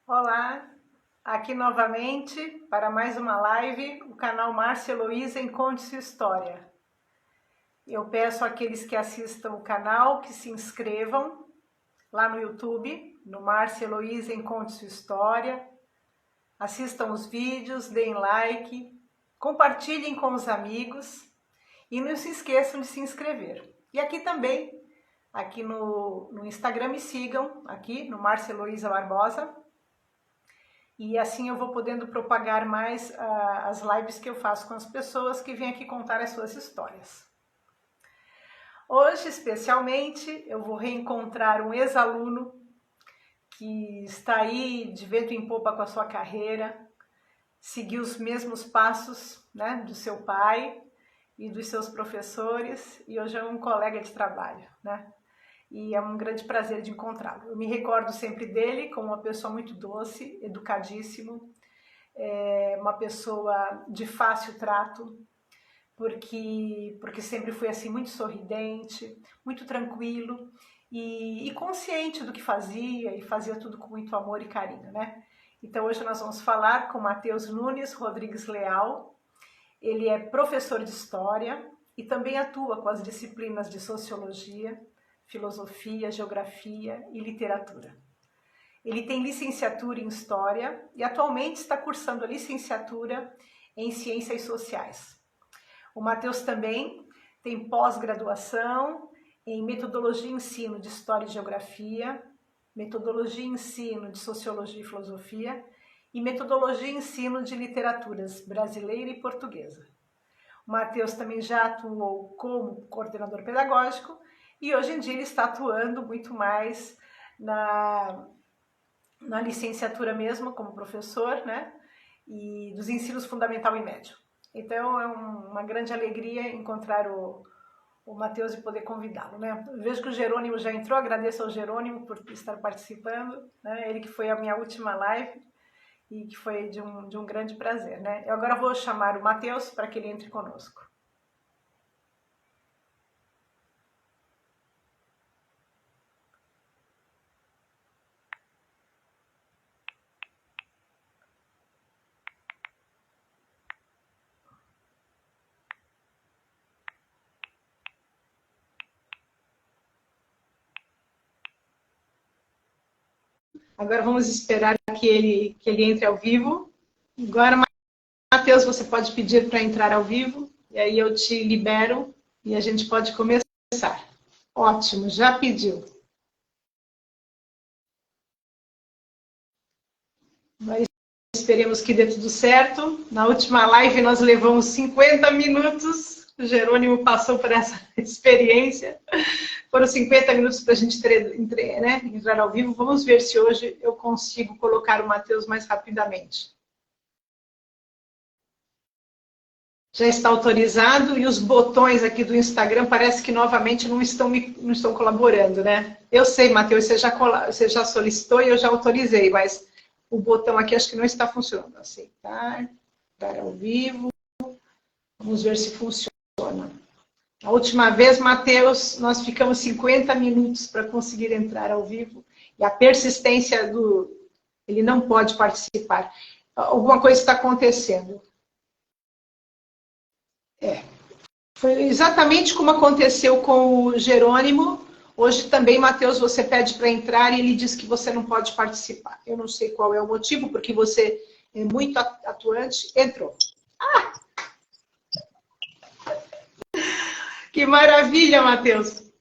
Olá, aqui novamente para mais uma live, o canal Márcia Heloísa em Conte Sua História. Eu peço àqueles que assistam o canal que se inscrevam lá no YouTube, no Márcia Heloísa em Conte Sua História, assistam os vídeos, deem like, compartilhem com os amigos e não se esqueçam de se inscrever. E aqui também, aqui no Instagram, me sigam, aqui no Márcia Heloísa Barbosa. E assim eu vou podendo propagar mais as lives que eu faço com as pessoas que vêm aqui contar as suas histórias. Hoje, especialmente, eu vou reencontrar um ex-aluno que está aí de vento em popa com a sua carreira, seguiu os mesmos passos, né, do seu pai e dos seus professores, e hoje é um colega de trabalho, né? E é um grande prazer de encontrá-lo. Eu me recordo sempre dele como uma pessoa muito doce, educadíssimo, uma pessoa de fácil trato, porque sempre foi assim muito sorridente, muito tranquilo e consciente do que fazia, e fazia tudo com muito amor e carinho, né? Então hoje nós vamos falar com Matheus Nunes Rodrigues Leal. Ele é professor de História e também atua com as disciplinas de Sociologia, Filosofia, Geografia e Literatura. Ele tem licenciatura em História e atualmente está cursando a licenciatura em Ciências Sociais. O Matheus também tem pós-graduação em Metodologia e Ensino de História e Geografia, Metodologia e Ensino de Sociologia e Filosofia e Metodologia e Ensino de Literaturas Brasileira e Portuguesa. O Matheus também já atuou como coordenador pedagógico e hoje em dia ele está atuando muito mais na licenciatura mesmo, como professor, né? E dos ensinos fundamental e médio. Então é uma grande alegria encontrar o Matheus e poder convidá-lo, né? Eu vejo que o Jerônimo já entrou, agradeço ao Jerônimo por estar participando, né? Ele que foi a minha última live e que foi de um grande prazer, né? Eu agora vou chamar o Matheus para que ele entre conosco. Agora vamos esperar que ele entre ao vivo. Agora, Matheus, você pode pedir para entrar ao vivo, e aí eu te libero e a gente pode começar. Ótimo, já pediu. Mas esperemos que dê tudo certo. Na última live nós levamos 50 minutos, o Jerônimo passou por essa experiência. Foram 50 minutos para a gente entrar ao vivo. Vamos ver se hoje eu consigo colocar o Matheus mais rapidamente. Já está autorizado e os botões aqui do Instagram parece que novamente não estão colaborando, né? Eu sei, Matheus, você já solicitou e eu já autorizei, mas o botão aqui acho que não está funcionando. Aceitar, dar ao vivo. Vamos ver se funciona. A última vez, Matheus, nós ficamos 50 minutos para conseguir entrar ao vivo. E a persistência ele não pode participar. Alguma coisa está acontecendo. Foi exatamente como aconteceu com o Jerônimo. Hoje também, Matheus, você pede para entrar e ele diz que você não pode participar. Eu não sei qual é o motivo, porque você é muito atuante. Entrou. Ah! Que maravilha, Matheus.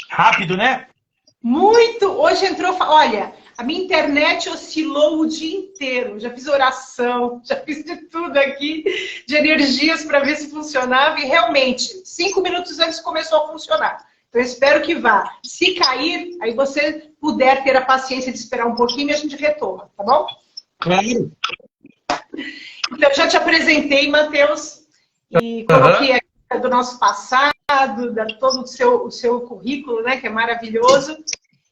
Rápido, né? Muito. Hoje entrou... Olha, a minha internet oscilou o dia inteiro. Já fiz oração, já fiz de tudo aqui, de energias para ver se funcionava. E realmente, 5 minutos antes começou a funcionar. Então, eu espero que vá. Se cair, aí você puder ter a paciência de esperar um pouquinho e a gente retoma, tá bom? Claro. Então, já te apresentei, Matheus, e coloquei aqui do nosso passado, todo o seu currículo, né, que é maravilhoso.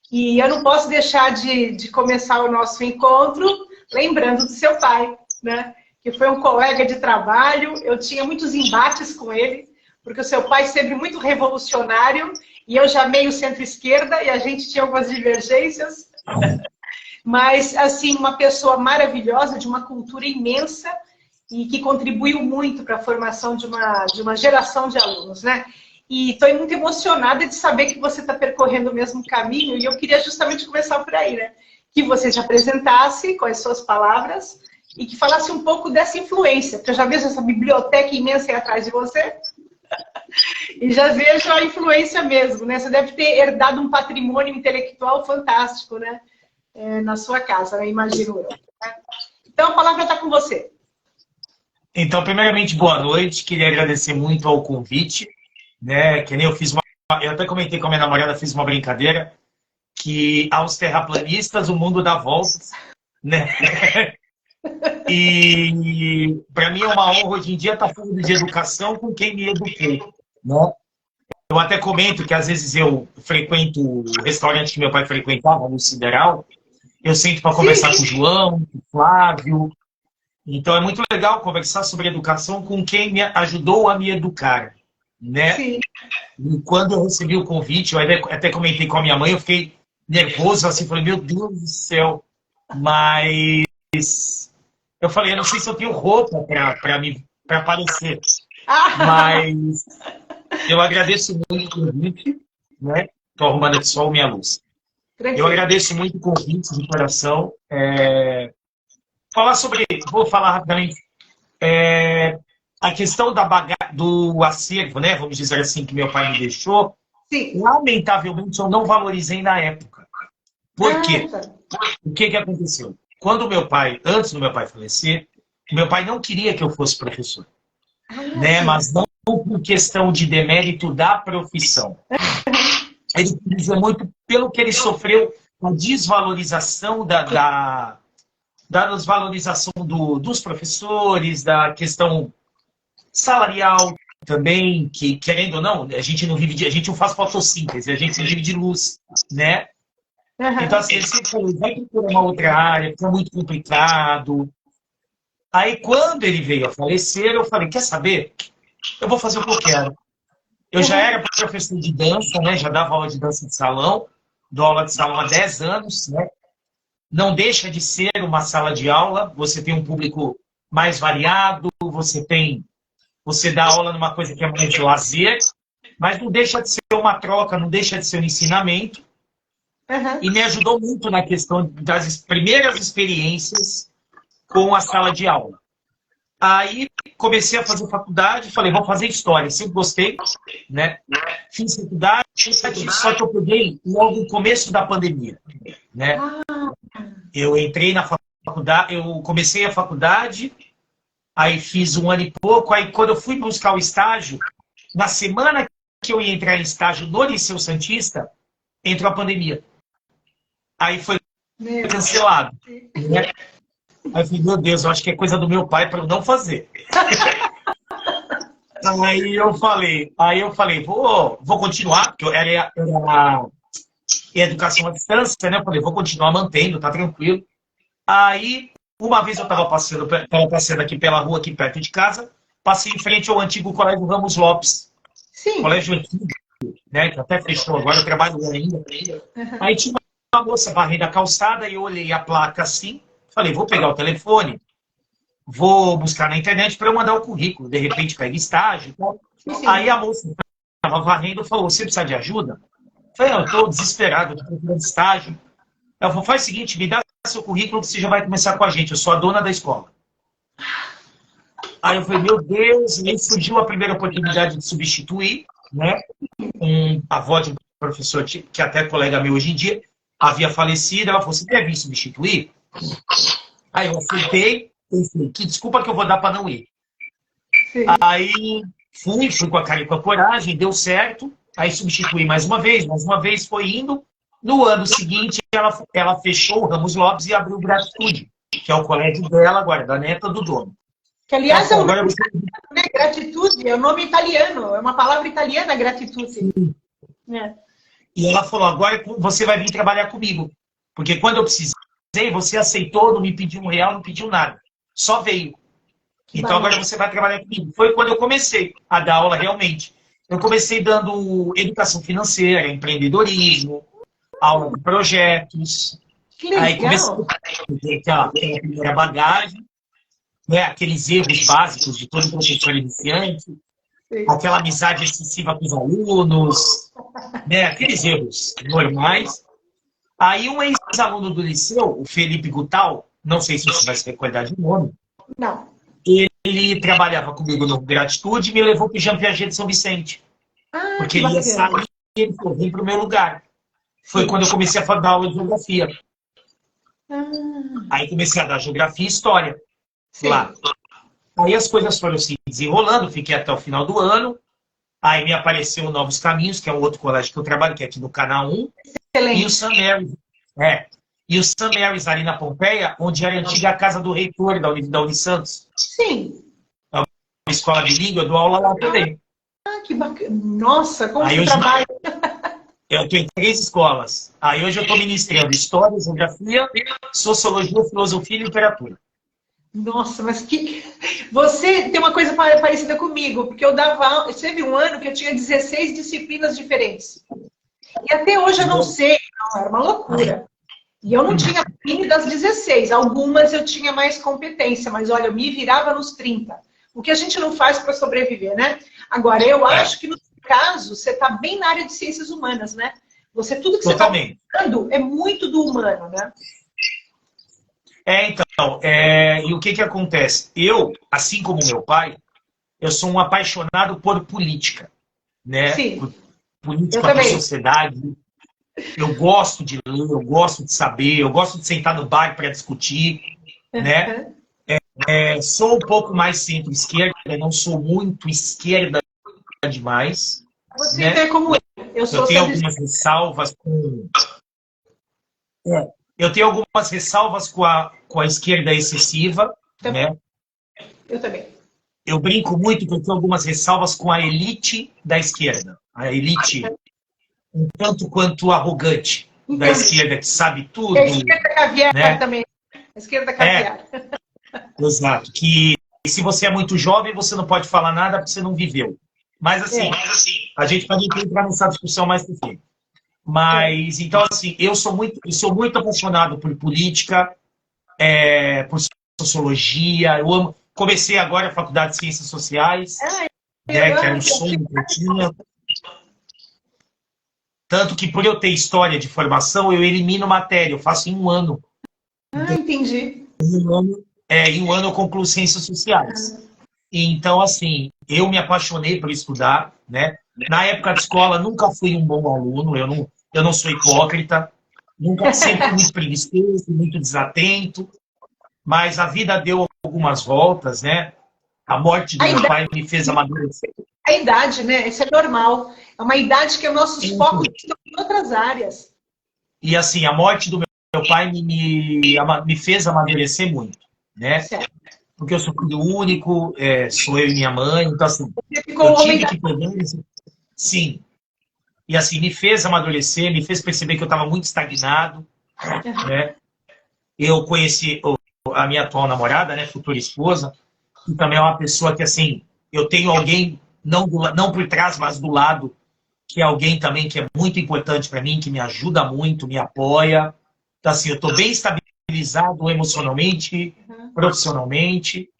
E eu não posso deixar de começar o nosso encontro lembrando do seu pai, né, que foi um colega de trabalho. Eu tinha muitos embates com ele, porque o seu pai sempre muito revolucionário, e eu já meio centro-esquerda, e a gente tinha algumas divergências. mas, assim, uma pessoa maravilhosa, de uma cultura imensa e que contribuiu muito para a formação de uma geração de alunos, né? E estou muito emocionada de saber que você está percorrendo o mesmo caminho e eu queria justamente começar por aí, né? Que você se apresentasse com as suas palavras e que falasse um pouco dessa influência, porque eu já vejo essa biblioteca imensa aí atrás de você e já vejo a influência mesmo, né? Você deve ter herdado um patrimônio intelectual fantástico, né? Na sua casa, né? Imagino eu. Né? Então, a palavra está com você. Então, primeiramente, boa noite. Queria agradecer muito ao convite, né? Que nem eu até comentei com a minha namorada, fiz uma brincadeira, que aos terraplanistas o mundo dá voltas, né? E para mim é uma honra hoje em dia estar falando de educação com quem me educou, né? Eu até comento que às vezes eu frequento o restaurante que meu pai frequentava, no Sideral, eu sento para conversar com o João, com o Flávio. Então é muito legal conversar sobre educação com quem me ajudou a me educar, né? Sim. E quando eu recebi o convite, eu até comentei com a minha mãe, eu fiquei nervoso, assim, falei, meu Deus do céu. Mas eu falei, eu não sei se eu tenho roupa para aparecer. Mas eu agradeço muito o convite, né? Estou arrumando aqui só a minha luz. Eu agradeço muito o convite de coração. Vou falar rapidamente, a questão do acervo, né? Vamos dizer assim, que meu pai me deixou. Sim. Lamentavelmente, eu não valorizei na época. Por quê? O que aconteceu? Antes do meu pai falecer, meu pai não queria que eu fosse professor. Né? Mas não por questão de demérito da profissão. Ele dizia muito pelo que ele sofreu, a desvalorização da desvalorização dos professores, da questão salarial também, que, querendo ou não, a gente não faz fotossíntese, a gente vive de luz, né? Então, assim, ele sempre falou, vai procurar uma outra área, porque é muito complicado. Aí, quando ele veio a falecer, eu falei, quer saber? Eu vou fazer o que eu quero. Eu já era professor de dança, né? Já dava aula de dança de salão, dou aula de salão há 10 anos, né? Não deixa de ser uma sala de aula, você tem um público mais variado, você dá aula numa coisa que é mais de lazer, mas não deixa de ser uma troca, não deixa de ser um ensinamento. E me ajudou muito na questão das primeiras experiências com a sala de aula. Aí comecei a fazer faculdade, falei, vou fazer história, sempre gostei, né? Fiz faculdade, só que eu peguei logo no começo da pandemia, né? Eu entrei na faculdade, eu comecei a faculdade, aí fiz 1 ano e pouco, aí quando eu fui buscar o estágio, na semana que eu ia entrar em estágio no Liceu Santista, entrou a pandemia. Aí foi cancelado, né? Aí eu falei, meu Deus, eu acho que é coisa do meu pai para eu não fazer. Aí eu falei, vou continuar, porque eu era educação à distância, né? Eu falei, vou continuar mantendo, tá tranquilo. Aí, uma vez eu estava passeando aqui pela rua, aqui perto de casa, passei em frente ao antigo Colégio Ramos Lopes. Sim. Colégio antigo, né? Que até fechou agora, eu trabalho lá ainda. Aí tinha uma moça varrendo a calçada e eu olhei a placa assim, falei, vou pegar o telefone, vou buscar na internet para eu mandar o currículo, de repente pega estágio e tal. Aí a moça estava varrendo e falou, você precisa de ajuda? Eu falei, eu estou desesperado, estou procurando estágio. Ela falou, faz o seguinte, me dá seu currículo que você já vai começar com a gente, eu sou a dona da escola. Aí eu falei, meu Deus, e aí surgiu a primeira oportunidade de substituir, né? A avó de um professor, que até é colega meu hoje em dia, havia falecido, ela falou, você quer vir substituir? Aí eu aceitei, pensei, que desculpa que eu vou dar para não ir. Sim. Aí fui com a cara e com a coragem, deu certo, aí substituí mais uma vez foi indo. No ano seguinte, ela fechou o Ramos Lopes e abriu o Gratitude, que é o colégio dela agora, da neta do dono. Que, aliás, né? Gratitude é um nome italiano, é uma palavra italiana, gratitude. E ela falou, agora você vai vir trabalhar comigo. Porque quando eu precisei, você aceitou, não me pediu R$1, não pediu nada. Só veio. Então agora você vai trabalhar comigo. Foi quando eu comecei a dar aula realmente. Eu comecei dando educação financeira, empreendedorismo, aula de projetos. Que Aí começou legal. aquela primeira bagagem, né? Aqueles erros básicos de todo professor iniciante, Sim. aquela amizade excessiva com os alunos, né? Aqueles erros normais. Aí um ex-aluno do liceu, o Felipe Gutal, não sei se você vai se recordar de nome, Não. ele trabalhava comigo no Gratitude e me levou para o Jean Piaget de São Vicente, Ah, porque que ele ia bacana. sair e ele falou, vem para o meu lugar. Foi Sim. quando eu comecei a dar aula de geografia. Ah, Aí comecei a dar geografia e história lá. sim. Aí as coisas foram se desenrolando, fiquei até o final do ano. Aí me apareceu o Novos Caminhos, que é um outro colégio que eu trabalho, que é aqui no Canal 1, e o St. Excelente. Mary's. É. E o St. Mary's ali na Pompeia, onde era a antiga casa do reitor da Unisantos. Sim. É uma escola bilíngue, eu dou aula lá também. Ah, que bacana. Nossa, como Aí você hoje trabalha. eu estou em 3 escolas. Aí hoje eu estou ministrando História, Geografia, Sociologia, Filosofia e Literatura. Nossa, mas que. Você tem uma coisa parecida comigo, porque eu dava aula. Teve um ano que eu tinha 16 disciplinas diferentes. E até hoje eu não sei, não, era uma loucura. E eu não tinha PIN das 16. Algumas eu tinha mais competência, mas olha, eu me virava nos 30. O que a gente não faz para sobreviver, né? Agora, eu É, acho que no seu caso, você está bem na área de ciências humanas, né? Tudo que você está totalmente. falando é muito do humano, né? Então, e o que que acontece? Eu, assim como meu pai, eu sou um apaixonado por política, né? Sim, Por eu política, por também. sociedade. Eu gosto de ler, eu gosto de saber, eu gosto de sentar no bar para discutir, né? Sou um pouco mais centro-esquerda, não sou muito esquerda demais, Você então né? é como eu Eu sou tenho centro. algumas ressalvas com, eu tenho algumas ressalvas com a esquerda excessiva, né? Eu também. Eu brinco muito que eu tenho algumas ressalvas com a elite da esquerda. A elite, um tanto quanto arrogante da Então, esquerda, que sabe a tudo, esquerda caviar né? também. A esquerda É, caviar. exato. Que se você é muito jovem, você não pode falar nada porque você não viveu. Mas assim, É, a gente pode entrar nessa discussão mais por fim. é. Mas, então, assim, eu sou muito apaixonado por política, por sociologia. Eu amo. Comecei agora a faculdade de Ciências Sociais, Ah, né, que era um eu achei. sonho que eu tinha. Tanto que, por eu ter história de formação, eu elimino matéria, eu faço em um ano. Ah, entendi. Em um ano eu concluo Ciências Sociais. Então, assim, eu me apaixonei por estudar, né? Na época de escola, nunca fui um bom aluno, eu não sou hipócrita, nunca, sempre fui muito preguiçoso, muito desatento, mas a vida deu algumas voltas, né? A morte do A meu idade, pai me fez amadurecer. a idade, né? Isso é normal. É uma idade que os nossos focos estão em outras áreas. E, assim, a morte do meu pai me fez amadurecer muito, né? Certo. Porque eu sou filho único, sou eu e minha mãe, então, assim, Você ficou eu o homem tive da. que pegar, sim, e assim, me fez amadurecer, me fez perceber que eu estava muito estagnado, né? Eu conheci a minha atual namorada, né, futura esposa, que também é uma pessoa que, assim, eu tenho alguém, não por trás, mas do lado, que é alguém também que é muito importante para mim, que me ajuda muito, me apoia. Então, assim, eu estou bem estabilizado emocionalmente, profissionalmente,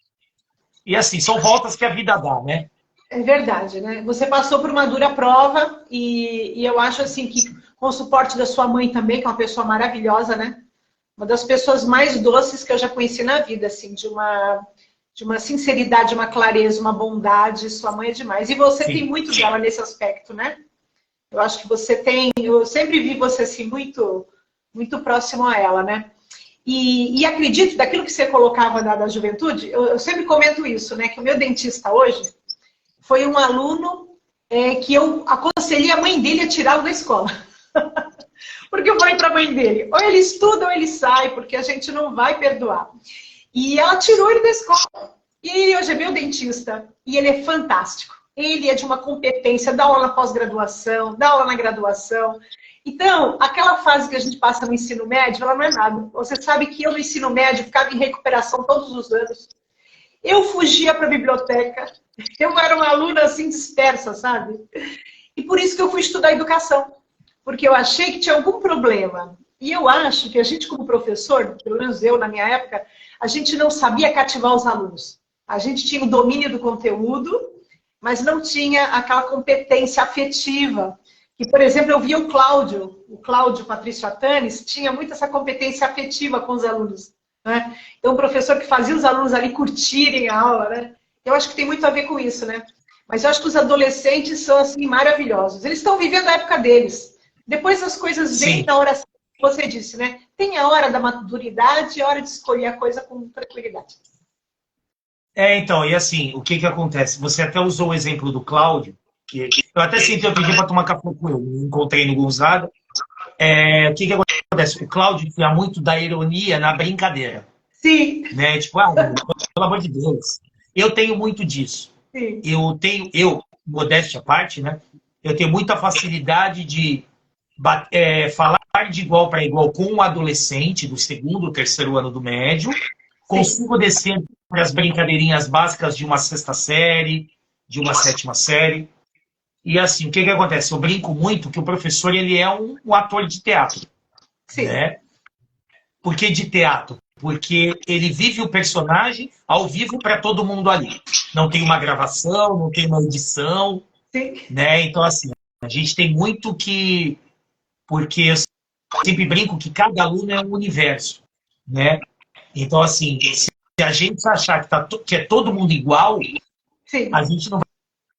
e assim, são voltas que a vida dá, né? É verdade, né? Você passou por uma dura prova e eu acho assim que com o suporte da sua mãe também, que é uma pessoa maravilhosa, né? Uma das pessoas mais doces que eu já conheci na vida, assim, de uma sinceridade, uma clareza, uma bondade. Sua mãe é demais. E você tem Sim, muito dela nesse aspecto, né? Eu acho que você tem. Eu sempre vi você assim muito, muito próximo a ela, né? E acredito, daquilo que você colocava da juventude, eu sempre comento isso, né? Que o meu dentista hoje foi um aluno que eu aconselhei a mãe dele a tirá-lo da escola. Porque eu falei para a mãe dele, ou ele estuda ou ele sai, porque a gente não vai perdoar. E ela tirou ele da escola. E ele hoje é meu dentista. E ele é fantástico. Ele é de uma competência, dá aula na pós-graduação, dá aula na graduação. Então, aquela fase que a gente passa no ensino médio, ela não é nada. Você sabe que eu no ensino médio ficava em recuperação todos os anos. Eu fugia para a biblioteca. Eu era uma aluna assim dispersa, sabe? E por isso que eu fui estudar educação. Porque eu achei que tinha algum problema E eu acho que a gente, como professor, pelo menos eu, na minha época, a gente não sabia cativar os alunos. A gente tinha o domínio do conteúdo, mas não tinha aquela competência afetiva. Que, por exemplo, eu via o Cláudio Patrício Atanes, tinha muito essa competência afetiva com os alunos. Né? Então, um professor que fazia os alunos ali curtirem a aula, né? Eu acho que tem muito a ver com isso, né? Mas eu acho que os adolescentes são, assim, maravilhosos. Eles estão vivendo a época deles. Depois as coisas vêm na hora, você disse, né? Tem a hora da maturidade e a hora de escolher a coisa com tranquilidade. Então, e assim, o que que acontece? Você até usou o exemplo do Cláudio, que eu até sentei outro dia para tomar café com ele, me encontrei no Gonzaga. O que que acontece? O Cláudio tinha muito da ironia na brincadeira. Sim. Né? Tipo, pelo amor de Deus. Eu tenho muito disso. Sim. Modéstia à parte, né? Eu tenho muita facilidade de falar de igual para igual com um adolescente do segundo, terceiro ano do médio. Consigo descer para as brincadeirinhas básicas de uma sexta série, de uma sétima série. E assim, o que que acontece? Eu brinco muito que o professor ele é um ator de teatro. Sim. Né? Por que de teatro? Porque ele vive o personagem ao vivo para todo mundo ali. Não tem uma gravação, não tem uma edição. Sim. Né? Então, assim, a gente tem muito que... Porque eu sempre brinco que cada aluno é um universo. Né? Então, assim, se a gente achar que é todo mundo igual, Sim. a gente não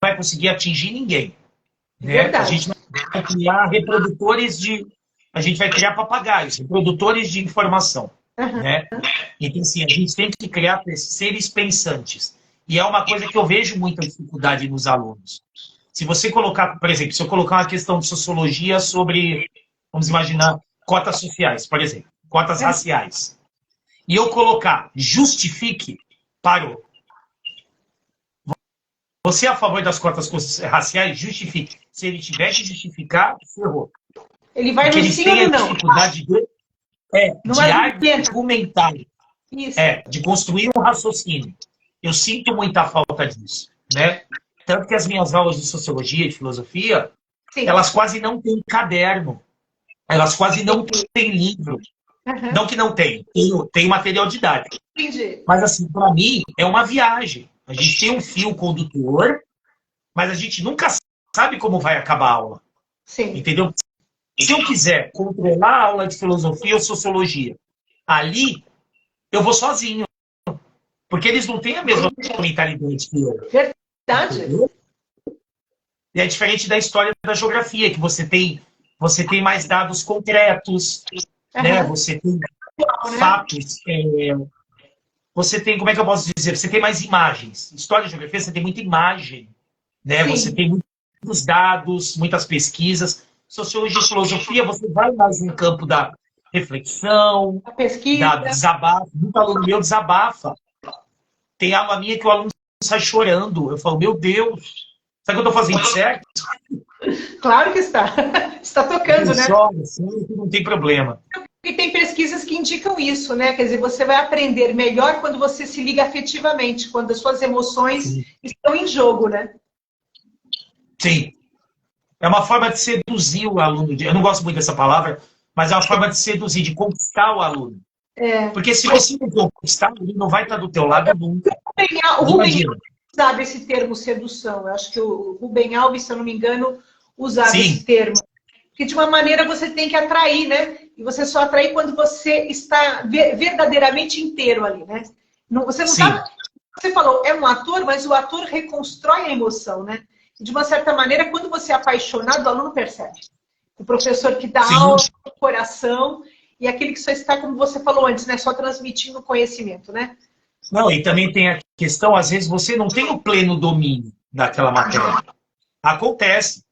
vai conseguir atingir ninguém. Né? Verdade. A gente vai criar reprodutores de... A gente vai criar papagaios, reprodutores de informação. Né? Então, assim, a gente tem que criar seres pensantes. E é uma coisa que eu vejo muita dificuldade nos alunos. Se você colocar, por exemplo, se eu colocar uma questão de sociologia sobre, vamos imaginar, cotas sociais, por exemplo, cotas raciais, e eu colocar justifique, parou. Você é a favor das cotas raciais? Justifique. Se ele tiver que justificar, ferrou. Ele vai porque no eles sim têm ou a não? dificuldade de argumentar, de construir um raciocínio. Eu sinto muita falta disso. Né? Tanto que as minhas aulas de sociologia e filosofia, elas quase não têm caderno. Elas quase não têm livro. Não que não tem. Tem material didático. Entendi. Mas, assim, para mim, é uma viagem. A gente tem um fio condutor, mas a gente nunca sabe como vai acabar a aula. Sim. Entendeu? Se eu quiser controlar a aula de filosofia ou sociologia, ali eu vou sozinho. Porque eles não têm a mesma mentalidade que eu. Verdade. Entendeu? E é diferente da história da geografia, que você tem mais dados concretos, né? Você tem fatos. Você tem, como é que eu posso dizer? Você tem mais imagens. História e geografia, você tem muita imagem. Né? Você tem muitos dados, muitas pesquisas. Sociologia e filosofia, você vai mais no campo da reflexão, a pesquisa, da desabafo. Muito aluno meu desabafa. Tem aula minha que o aluno sai chorando. Eu falo, meu Deus, será que eu estou fazendo certo? Claro que está. Está tocando, né? Chora, sim, não tem problema. E tem pesquisas que indicam isso, né? Quer dizer, você vai aprender melhor quando você se liga afetivamente, quando as suas emoções estão em jogo, né? Sim. É uma forma de seduzir o aluno. Eu não gosto muito dessa palavra, mas é uma forma de seduzir, de conquistar o aluno. Porque se você não conquistar, ele não vai estar do teu lado nunca. O Rubem Alves usava esse termo sedução. Eu acho que o Rubem Alves, se eu não me engano, usava esse termo. Porque de uma maneira você tem que atrair, né? E você só atrai quando você está verdadeiramente inteiro ali, né? Você não está... Você falou, é um ator, mas o ator reconstrói a emoção, né? De uma certa maneira, quando você é apaixonado, o aluno percebe. O professor que dá aula no coração e aquele que só está, como você falou antes, né? Só transmitindo conhecimento, né? Não, e também tem a questão, às vezes você não tem o pleno domínio daquela matéria. Acontece.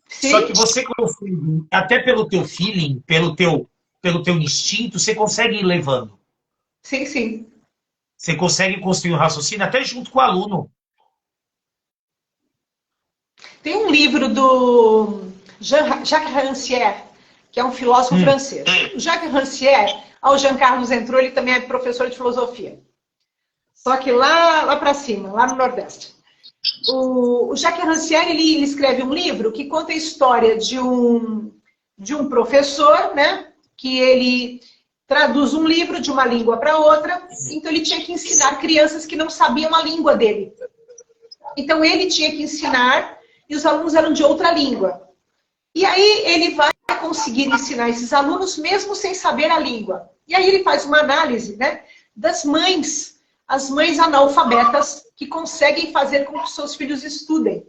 Só que você consegue, até pelo teu feeling, pelo teu instinto, você consegue ir levando. Sim, sim. Você consegue construir um raciocínio até junto com o aluno. Tem um livro do Jacques Rancière, que é um filósofo francês. O Jacques Rancière, o Jean Carlos entrou, ele também é professor de filosofia. Só que lá para cima, lá no Nordeste. O Jacques Rancière, ele escreve um livro que conta a história de um professor, né, que ele traduz um livro de uma língua para outra, então ele tinha que ensinar crianças que não sabiam a língua dele. Então ele tinha que ensinar e os alunos eram de outra língua. E aí ele vai conseguir ensinar esses alunos mesmo sem saber a língua. E aí ele faz uma análise, né, das mães, as mães analfabetas que conseguem fazer com que os seus filhos estudem.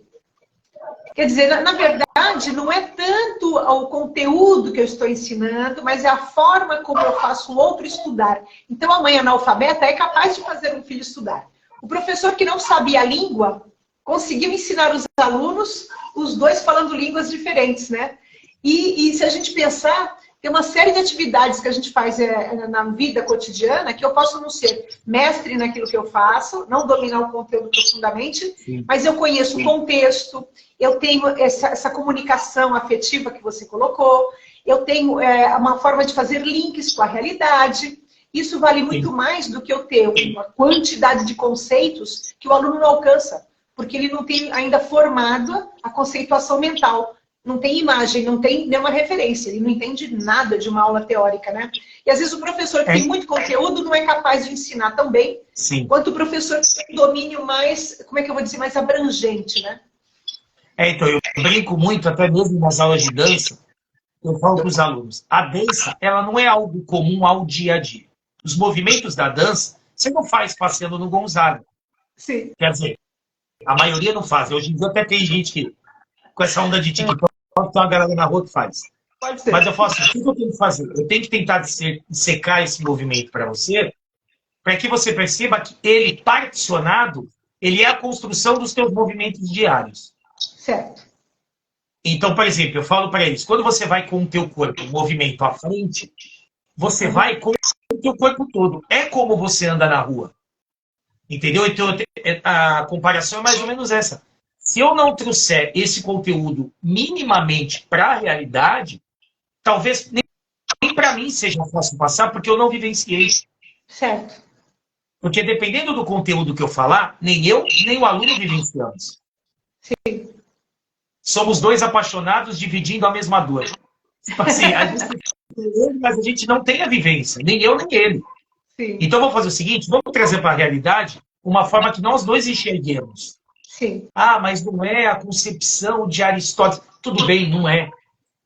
Quer dizer, na verdade, não é tanto o conteúdo que eu estou ensinando, mas é a forma como eu faço o outro estudar. Então, a mãe analfabeta é capaz de fazer um filho estudar. O professor que não sabia a língua conseguiu ensinar os alunos, os dois falando línguas diferentes, né? E se a gente pensar, tem uma série de atividades que a gente faz na vida cotidiana que eu posso não ser mestre naquilo que eu faço, não dominar o conteúdo profundamente, sim, mas eu conheço o contexto, eu tenho essa comunicação afetiva que você colocou, eu tenho uma forma de fazer links com a realidade. Isso vale muito mais do que eu ter uma quantidade de conceitos que o aluno não alcança, porque ele não tem ainda formado a conceituação mental. Não tem imagem, não tem nenhuma referência, ele não entende nada de uma aula teórica, né? E às vezes o professor que tem muito conteúdo não é capaz de ensinar tão bem, sim, quanto o professor que tem domínio mais, como é que eu vou dizer, mais abrangente, né? Então, eu brinco muito, até mesmo nas aulas de dança, eu falo para os alunos, a dança, ela não é algo comum ao dia a dia. Os movimentos da dança, você não faz passeando no Gonzaga. Sim. Quer dizer, a maioria não faz. Hoje em dia até tem gente que, com essa onda de TikTok, tem uma galera na rua que faz. Pode ser. Mas eu falo assim, o que eu tenho que fazer? Eu tenho que tentar secar esse movimento para você, para que você perceba que ele, particionado, ele é a construção dos seus movimentos diários. Certo. Então, por exemplo, eu falo para eles, quando você vai com o teu corpo em movimento à frente, você vai com o teu corpo todo. É como você anda na rua. Entendeu? Então, a comparação é mais ou menos essa. Se eu não trouxer esse conteúdo minimamente para a realidade, talvez nem para mim seja fácil passar, porque eu não vivenciei. Certo. Porque dependendo do conteúdo que eu falar, nem eu, nem o aluno vivenciamos. Sim. Somos dois apaixonados dividindo a mesma dor. Assim, a gente tem ele, mas a gente não tem a vivência, nem eu, nem ele. Sim. Então vamos fazer o seguinte, vamos trazer para a realidade uma forma que nós dois enxerguemos. Sim. Ah, mas não é a concepção de Aristóteles. Tudo bem, não é.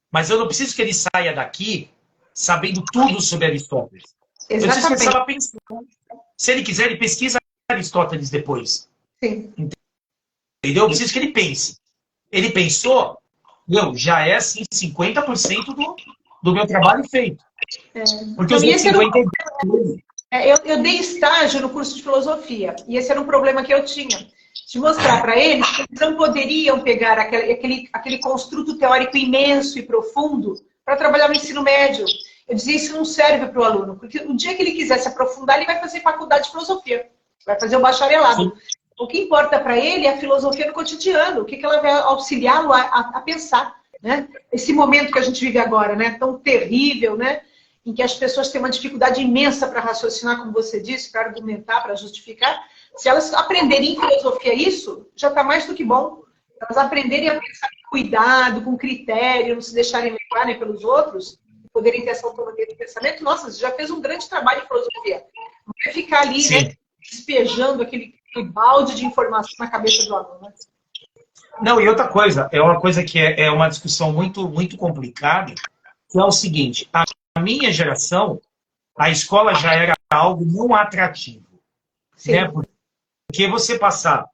Mas eu não preciso que ele saia daqui sabendo tudo sobre Aristóteles. Exatamente. Eu preciso que ele saiba pensar. Se ele quiser, ele pesquisa Aristóteles depois. Sim. Entendeu? Eu preciso que ele pense. Ele pensou, já é assim 50% do meu trabalho feito. Porque os outros 50%... Eu dei estágio no curso de filosofia, e esse era um problema que eu tinha. De mostrar para eles que eles não poderiam pegar aquele construto teórico imenso e profundo para trabalhar no ensino médio. Eu dizia, isso não serve para o aluno, porque o dia que ele quiser se aprofundar, ele vai fazer faculdade de filosofia, vai fazer o bacharelado. Sim. O que importa para ele é a filosofia no cotidiano, o que ela vai auxiliá-lo a pensar. Né? Esse momento que a gente vive agora, né, tão terrível, né, em que as pessoas têm uma dificuldade imensa para raciocinar, como você disse, para argumentar, para justificar. Se elas aprenderem em filosofia isso, já está mais do que bom. Elas aprenderem a pensar com cuidado, com critério, não se deixarem levar nem pelos outros, poderem ter essa autonomia de pensamento. Nossa, você já fez um grande trabalho em filosofia. Não vai ficar ali, né, despejando aquele balde de informação na cabeça do aluno. Né? Não, e outra coisa, é uma coisa que é uma discussão muito, muito complicada, que é o seguinte, a minha geração, a escola já era algo não atrativo. Né? Porque você passar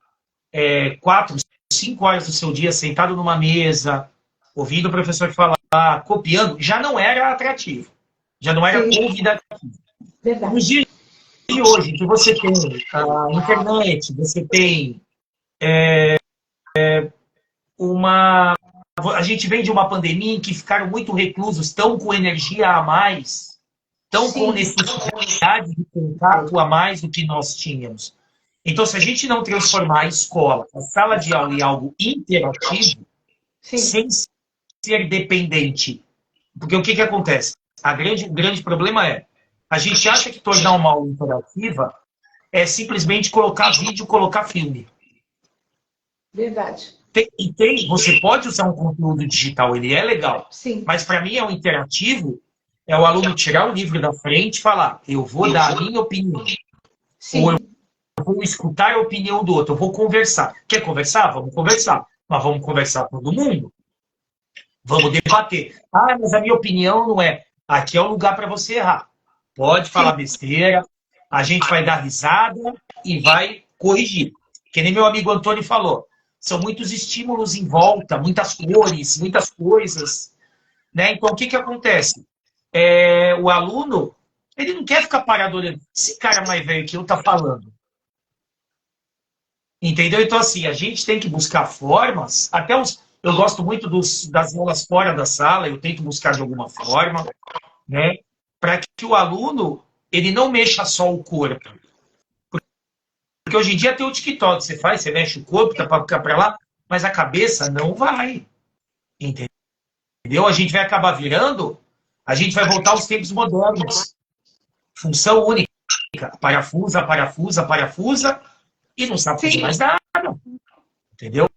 4, 5 horas do seu dia sentado numa mesa, ouvindo o professor falar, copiando, já não era atrativo. Já não era convidativo. Verdade. Nos dias de hoje, que você tem a internet, você tem a gente vem de uma pandemia em que ficaram muito reclusos, estão com energia a mais, estão com necessidade de contato a mais do que nós tínhamos. Então, se a gente não transformar a escola, a sala de aula, em algo interativo, sem ser dependente, porque o que acontece? O grande problema é, a gente acha que tornar uma aula interativa é simplesmente colocar vídeo, colocar filme. Verdade. Você pode usar um conteúdo digital, ele é legal. Sim. Mas para mim é um interativo é o aluno tirar o livro da frente e falar, eu vou dar a minha opinião. Sim. Ou eu vou escutar a opinião do outro, eu vou conversar. Quer conversar? Vamos conversar. Mas vamos conversar com todo mundo. Vamos debater. Ah, mas a minha opinião não é. Aqui é o lugar para você errar. Pode falar besteira, a gente vai dar risada e vai corrigir. Que nem meu amigo Antônio falou. São muitos estímulos em volta, muitas cores, muitas coisas. Né? Então, o que acontece? O aluno, ele não quer ficar parado olhando. Esse cara mais velho que eu tá falando. Entendeu? Então, assim, a gente tem que buscar formas, até eu gosto muito das aulas fora da sala, eu tento buscar de alguma forma, né? Para que o aluno, ele não mexa só o corpo. Porque hoje em dia tem o TikTok, você mexe o corpo, tá para ficar para lá, mas a cabeça não vai. Entendeu? A gente vai acabar virando, a gente vai voltar aos tempos modernos. Função única. Parafusa, parafusa, parafusa, e não sabe fazer mais nada. Entendeu?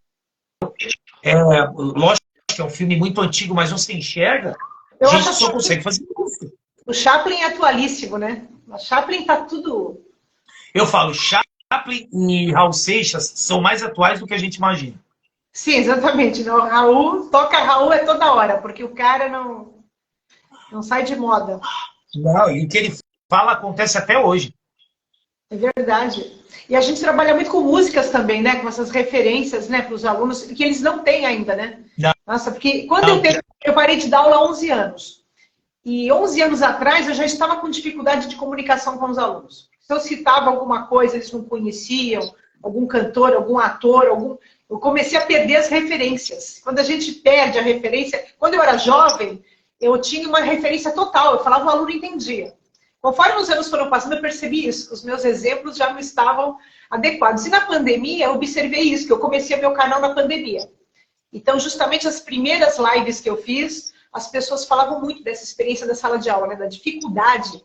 Lógico que é um filme muito antigo, mas você enxerga, a gente só consegue fazer isso. O Chaplin é atualíssimo, né? O Chaplin tá tudo... Eu falo, Chaplin e Raul Seixas são mais atuais do que a gente imagina. Sim, exatamente. Não, toca Raul é toda hora, porque o cara não sai de moda. Não, e o que ele fala acontece até hoje. É verdade. E a gente trabalha muito com músicas também, né? Com essas referências, né, para os alunos, que eles não têm ainda, né? Não. Nossa, porque quando eu parei de dar aula há 11 anos. E 11 anos atrás eu já estava com dificuldade de comunicação com os alunos. Se eu citava alguma coisa, eles não conheciam, algum cantor, algum ator, eu comecei a perder as referências. Quando a gente perde a referência... Quando eu era jovem, eu tinha uma referência total. Eu falava, o aluno entendia. Conforme os anos foram passando, eu percebi isso. Os meus exemplos já não estavam adequados. E na pandemia, eu observei isso, que eu comecei meu canal na pandemia. Então, justamente as primeiras lives que eu fiz, as pessoas falavam muito dessa experiência da sala de aula, né? Da dificuldade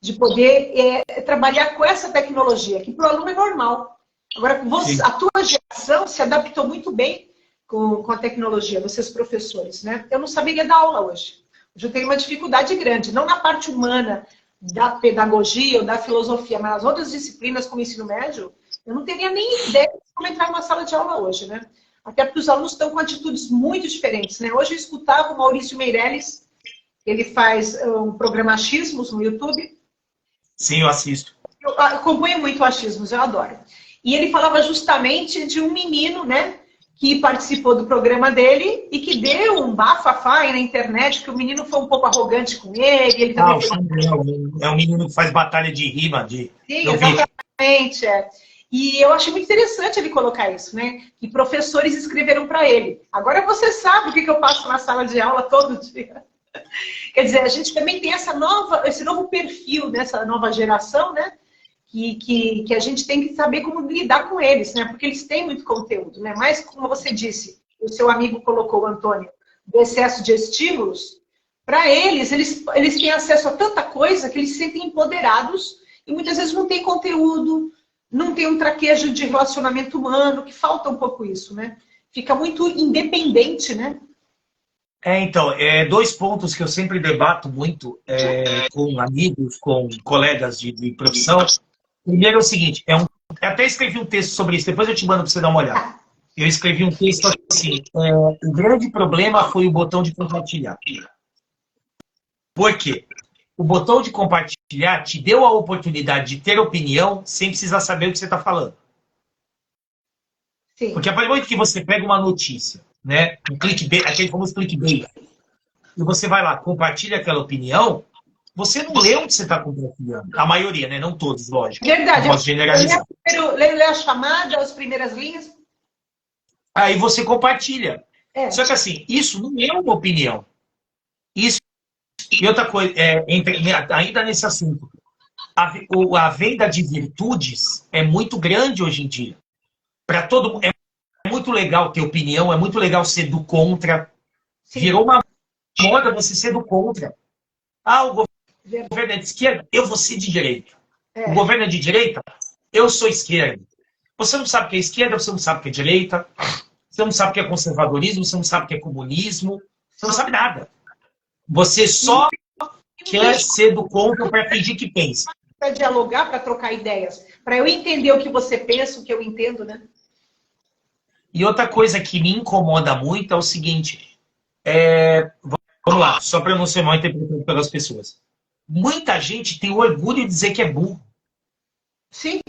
de poder trabalhar com essa tecnologia, que para o aluno é normal. Agora, a tua geração se adaptou muito bem com a tecnologia, vocês professores, né? Eu não saberia dar aula hoje. Hoje eu tenho uma dificuldade grande, não na parte humana da pedagogia ou da filosofia, mas nas outras disciplinas como ensino médio, eu não teria nem ideia de como entrar numa sala de aula hoje, né? Até porque os alunos estão com atitudes muito diferentes, né? Hoje eu escutava o Maurício Meirelles, ele faz um programa Achismos no YouTube. Sim, eu assisto. Eu acompanho muito o Achismos, eu adoro. E ele falava justamente de um menino, né, que participou do programa dele e que deu um bafafá aí na internet, que o menino foi um pouco arrogante com ele. Ele também é um menino que faz batalha de rima. Sim, exatamente. E eu achei muito interessante ele colocar isso, né? Que professores escreveram para ele. Agora você sabe o que eu passo na sala de aula todo dia. Quer dizer, a gente também tem esse novo perfil dessa nova geração, né? Que a gente tem que saber como lidar com eles, né? Porque eles têm muito conteúdo, né? Mas, como você disse, o seu amigo colocou, Antônio, do excesso de estímulos, para eles têm acesso a tanta coisa que eles se sentem empoderados e muitas vezes não tem conteúdo, não tem um traquejo de relacionamento humano, que falta um pouco isso, né? Fica muito independente, né? Então, dois pontos que eu sempre debato muito com amigos, com colegas de profissão. Primeiro é o seguinte, eu até escrevi um texto sobre isso, depois eu te mando para você dar uma olhada. Eu escrevi um texto assim, o grande problema foi o botão de compartilhar. Por quê? O botão de compartilhar te deu a oportunidade de ter opinião sem precisar saber o que você está falando. Sim. Porque a partir do momento que você pega uma notícia, né, um clickbait, aquele famoso clickbait, e você vai lá, compartilha aquela opinião, você não lê onde você está compartilhando. A maioria, né? Não todos, lógico. Verdade. Não posso generalizar. Lê a chamada, as primeiras linhas. Aí você compartilha. Só que assim, isso não é uma opinião. Isso. E outra coisa, ainda nesse assunto, a venda de virtudes é muito grande hoje em dia. Para todo mundo. É muito legal ter opinião, é muito legal ser do contra. Sim. Virou uma moda você ser do contra. O governo é de esquerda, eu vou ser de direita. O governo é de direita, eu sou esquerda. Você não sabe o que é esquerda, você não sabe o que é direita, você não sabe o que é conservadorismo, você não sabe o que é comunismo, você não sabe nada. Você só quer ser do contra para fingir que pensa. Para dialogar, para trocar ideias. Para eu entender o que você pensa, o que eu entendo, né? E outra coisa que me incomoda muito é o seguinte, vamos lá, só para não ser mal interpretado pelas pessoas. Muita gente tem orgulho de dizer que é burro. Sim.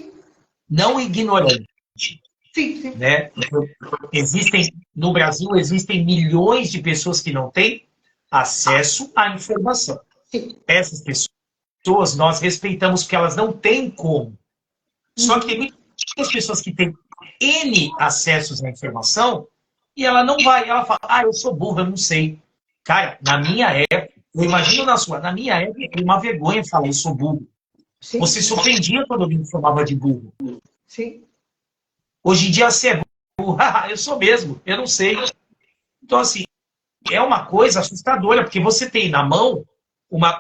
Não ignorante. Sim, sim. Né? No Brasil, existem milhões de pessoas que não têm acesso à informação. Sim. Essas pessoas, nós respeitamos porque elas não têm como. Só que tem muitas pessoas que têm N acessos à informação e ela não vai. Ela fala, eu sou burro, eu não sei. Cara, na minha época, eu imagino na minha época, era uma vergonha falar, eu sou burro. Sim. Você se ofendia quando alguém me chamava de burro. Sim. Hoje em dia você é burro. Eu sou mesmo, eu não sei. Então, assim, é uma coisa assustadora, porque você tem na mão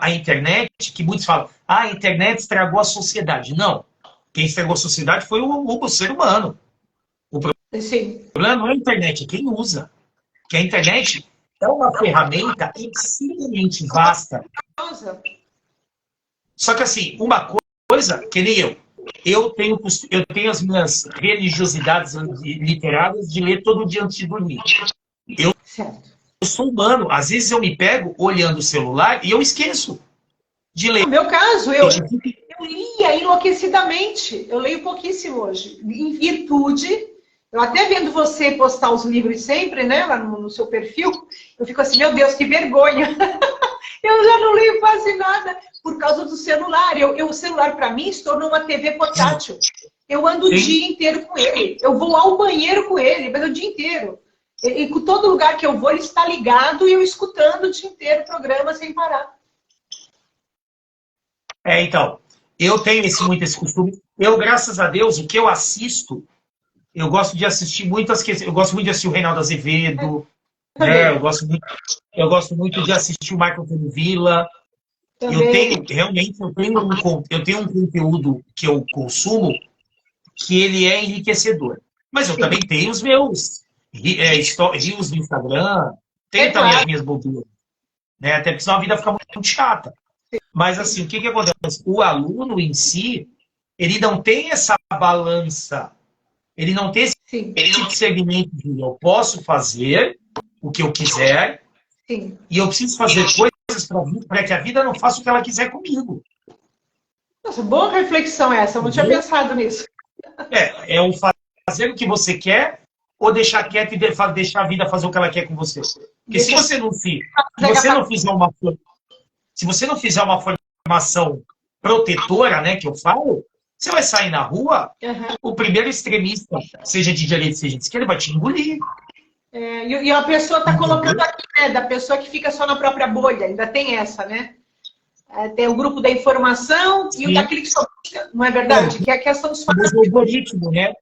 a internet, que muitos falam, a internet estragou a sociedade. Não. Quem estragou a sociedade foi o ser humano. O problema não é a internet, é quem usa. Porque a internet é uma ferramenta extremamente vasta. Só que, assim, uma coisa, que nem eu tenho as minhas religiosidades literárias de ler todo dia antes de dormir. Eu sou humano. Às vezes eu me pego olhando o celular e eu esqueço de ler. No meu caso, eu lia enlouquecidamente. Eu leio pouquíssimo hoje. Em virtude, eu até vendo você postar os livros sempre, né, lá no seu perfil, eu fico assim, meu Deus, que vergonha. Eu já não leio quase nada por causa do celular. O celular, para mim, se tornou uma TV portátil. Eu ando o dia inteiro com ele. Eu vou ao banheiro com ele, mas o dia inteiro. E com todo lugar que eu vou, ele está ligado e eu escutando o dia inteiro o programa sem parar. Então, eu tenho muito esse costume. Eu, graças a Deus, o que eu assisto, eu gosto de assistir muitas questões. Eu gosto muito de assistir o Reinaldo Azevedo, né? Eu gosto muito de assistir o Marco Antônio Villa. Eu tenho um conteúdo que eu consumo que ele é enriquecedor. Mas eu também tenho os meus rios no Instagram, tenho também as minhas bobeiras. Né? Até porque senão a vida fica muito chata. Mas, assim, o que acontece? O aluno em si, ele não tem essa balança. Ele não tem esse tipo de segmento de eu posso fazer o que eu quiser e eu preciso fazer coisas para que a vida não faça o que ela quiser comigo. Nossa, boa reflexão essa. Eu não tinha pensado nisso. É o fazer o que você quer ou deixar quieto e deixar a vida fazer o que ela quer com você. Porque se você não fizer uma formação protetora, né, que eu falo, você vai sair na rua, o primeiro extremista, seja de direita, seja de esquerda, vai te engolir. E a pessoa está colocando aqui, né, da pessoa que fica só na própria bolha, ainda tem essa, né? Tem o grupo da informação e o daquele que só busca, não é verdade? Que é a questão dos fatos. É o algoritmo, né?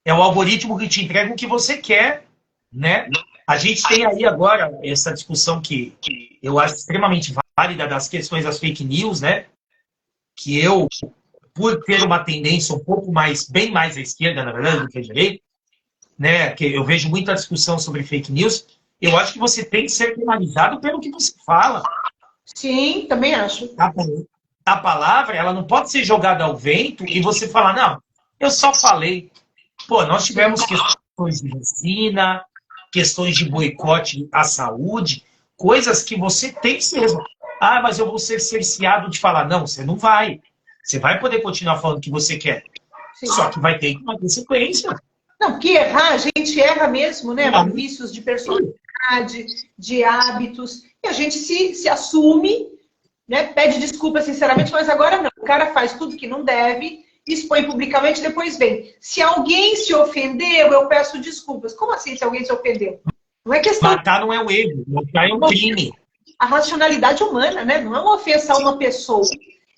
É o algoritmo que te entrega o que você quer, né? A gente tem aí agora essa discussão que eu acho extremamente válida das questões das fake news, né? Que eu, por ter uma tendência um pouco bem mais à esquerda, na verdade, do que à direita, né? Que eu vejo muita discussão sobre fake news, eu acho que você tem que ser penalizado pelo que você fala. Sim, também acho. A palavra, ela não pode ser jogada ao vento e você falar, não, eu só falei. Pô, nós tivemos questões de vacina, questões de boicote à saúde, coisas que você tem que ser resolvido. Mas eu vou ser cerceado de falar. Não, você não vai. Você vai poder continuar falando o que você quer. Sim. Só que vai ter uma consequência. Não, porque errar, a gente erra mesmo, né? Por vícios de personalidade, de hábitos. E a gente se assume, né? Pede desculpa sinceramente, mas agora não. O cara faz tudo que não deve, expõe publicamente, depois vem. Se alguém se ofendeu, eu peço desculpas. Como assim se alguém se ofendeu? Não é questão... Matar não é um erro, matar é um crime. A racionalidade humana, né? Não é uma ofensa a uma pessoa.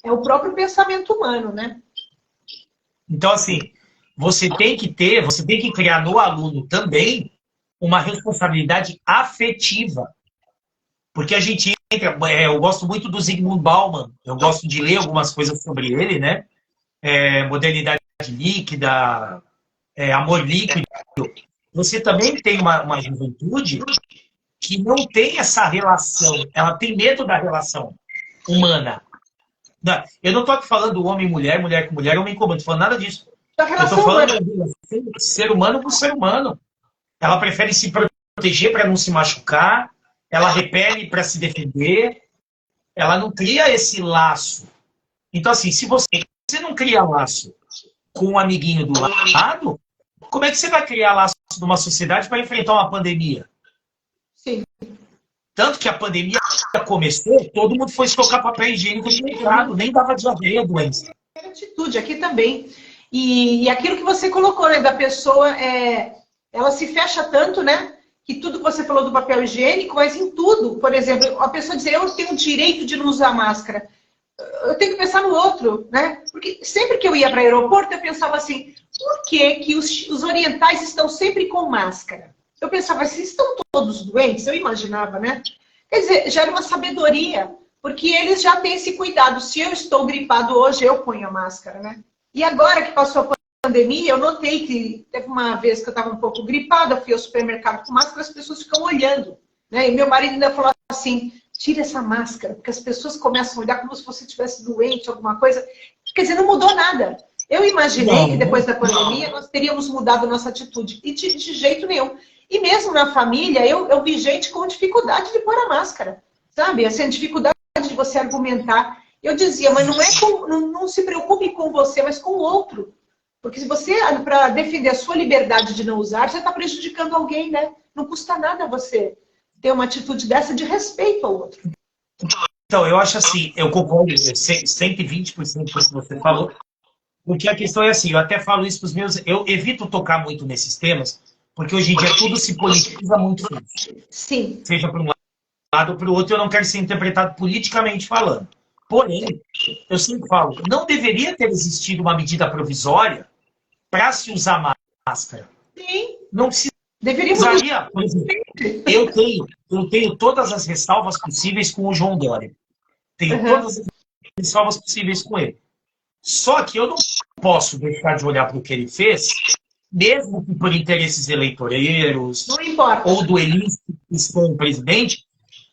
É o próprio pensamento humano, né? Então, assim, você tem que criar no aluno também uma responsabilidade afetiva. Porque a gente entra... eu gosto muito do Zygmunt Bauman, eu gosto de ler algumas coisas sobre ele, né? Modernidade líquida, amor líquido. Você também tem uma juventude que não tem essa relação, ela tem medo da relação. humana. Não, eu não estou aqui falando do homem e mulher, mulher com mulher, homem com homem, não estou falando nada disso. Eu estou falando de ser humano com ser humano. Ela prefere se proteger para não se machucar, ela repele para se defender, ela não cria esse laço. Então, assim, se você não cria laço com um amiguinho do lado, como é que você vai criar laço numa sociedade para enfrentar uma pandemia? Sim. Tanto que a pandemia começou, todo mundo foi estocar papel higiênico no mercado, nem dava diarreia a doença. Atitude aqui também. E aquilo que você colocou, né, da pessoa, ela se fecha tanto, né, que tudo que você falou do papel higiênico, mas em tudo. Por exemplo, a pessoa dizer, eu tenho o direito de não usar máscara. Eu tenho que pensar no outro, né? Porque sempre que eu ia para o aeroporto, eu pensava assim, por que os orientais estão sempre com máscara? Eu pensava, vocês estão todos doentes? Eu imaginava, né? Quer dizer, já era uma sabedoria, porque eles já têm esse cuidado. Se eu estou gripado hoje, eu ponho a máscara, né? E agora que passou a pandemia, eu notei que teve uma vez que eu estava um pouco gripada, eu fui ao supermercado com máscara, as pessoas ficam olhando, né? E meu marido ainda falou assim, tira essa máscara, porque as pessoas começam a olhar como se você estivesse doente, alguma coisa. Quer dizer, não mudou nada. Eu imaginei que depois da pandemia nós teríamos mudado nossa atitude. E de jeito nenhum. E mesmo na família, eu vi gente com dificuldade de pôr a máscara. Sabe? Assim, dificuldade de você argumentar. Eu dizia, mas não se preocupe com você, mas com o outro. Porque se você, para defender a sua liberdade de não usar, você está prejudicando alguém, né? Não custa nada você ter uma atitude dessa de respeito ao outro. Então, eu acho assim, eu concordo 120% com o que você falou, porque a questão é assim, eu até falo isso para os meus... Eu evito tocar muito nesses temas, porque hoje em dia tudo se politiza muito fácil. Sim. Seja para um lado ou para o outro, eu não quero ser interpretado politicamente falando. Porém, eu sempre falo, não deveria ter existido uma medida provisória para se usar máscara. Sim. Não precisaria, por exemplo, eu tenho todas as ressalvas possíveis com o João Dória. Tenho todas as ressalvas possíveis com ele. Só que eu não posso deixar de olhar para o que ele fez, mesmo que por interesses eleitoreiros, ou do elítico com o presidente,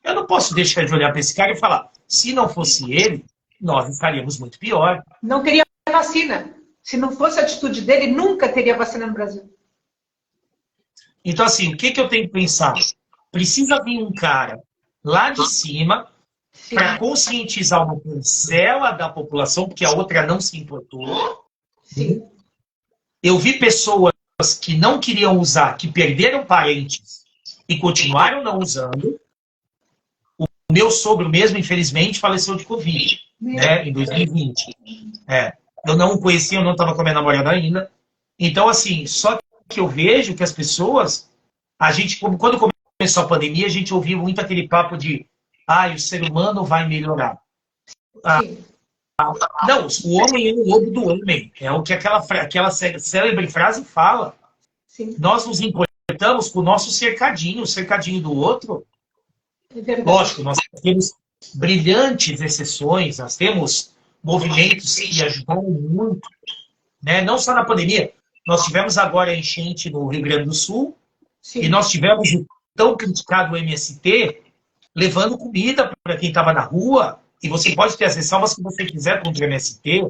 eu não posso deixar de olhar para esse cara e falar, se não fosse ele, nós estaríamos muito pior. Não teria vacina. Se não fosse a atitude dele, nunca teria vacina no Brasil. Então, assim, o que eu tenho que pensar? Precisa vir um cara lá de cima para conscientizar uma parcela da população, porque a outra não se importou. Sim. Eu vi pessoas que não queriam usar, que perderam parentes e continuaram não usando. O meu sogro mesmo, infelizmente, faleceu de Covid, né, em 2020. Eu não o conhecia, eu não estava com a minha namorada ainda. Então, assim, só que eu vejo que as pessoas... A gente, quando começou a pandemia, a gente ouvia muito aquele papo de o ser humano vai melhorar. Não, o homem é o lobo do homem. É o que aquela célebre frase fala. Sim. Nós nos importamos com o nosso cercadinho, o cercadinho do outro. Lógico, nós temos brilhantes exceções, nós temos movimentos que ajudaram muito, né? Não só na pandemia. Nós tivemos agora a enchente no Rio Grande do Sul. Sim. E nós tivemos o tão criticado MST levando comida para quem estava na rua. E você pode ter as ressalvas que você quiser contra o MST,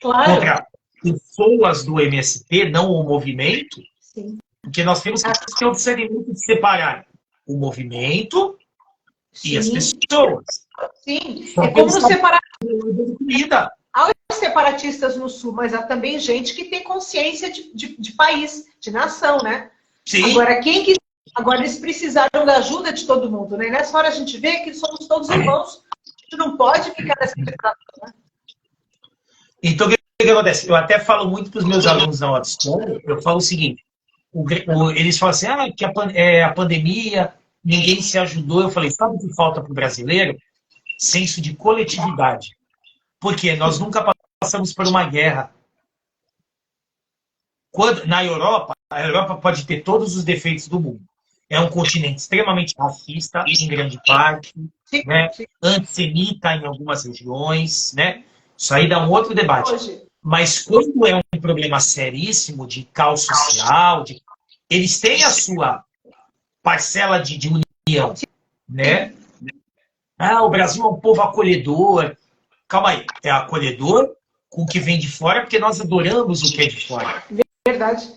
contra pessoas do MST, não o movimento. Sim. Porque nós temos que ter o discernimento de separar o movimento e as pessoas. Sim, é como separar comida. Há os separatistas no Sul, mas há também gente que tem consciência de país, de nação, né? Sim. Agora eles precisaram da ajuda de todo mundo, né? Nessa hora a gente vê que somos todos irmãos. A gente não pode ficar nessa situação, né? Então, o que acontece? Eu até falo muito para os meus alunos na autoescola, eu falo o seguinte, eles falam assim, que a pandemia, ninguém se ajudou. Eu falei, sabe o que falta para o brasileiro? Senso de coletividade. Porque nós nunca passamos por uma guerra. Na Europa, a Europa pode ter todos os defeitos do mundo. É um continente extremamente racista, em grande parte, né? Antissemita em algumas regiões, né? Isso aí dá um outro debate. Mas quando é um problema seríssimo de caos social, eles têm a sua parcela de união, né? Ah, o Brasil é um povo acolhedor. Calma aí, é acolhedor com o que vem de fora, porque nós adoramos o que é de fora. Verdade.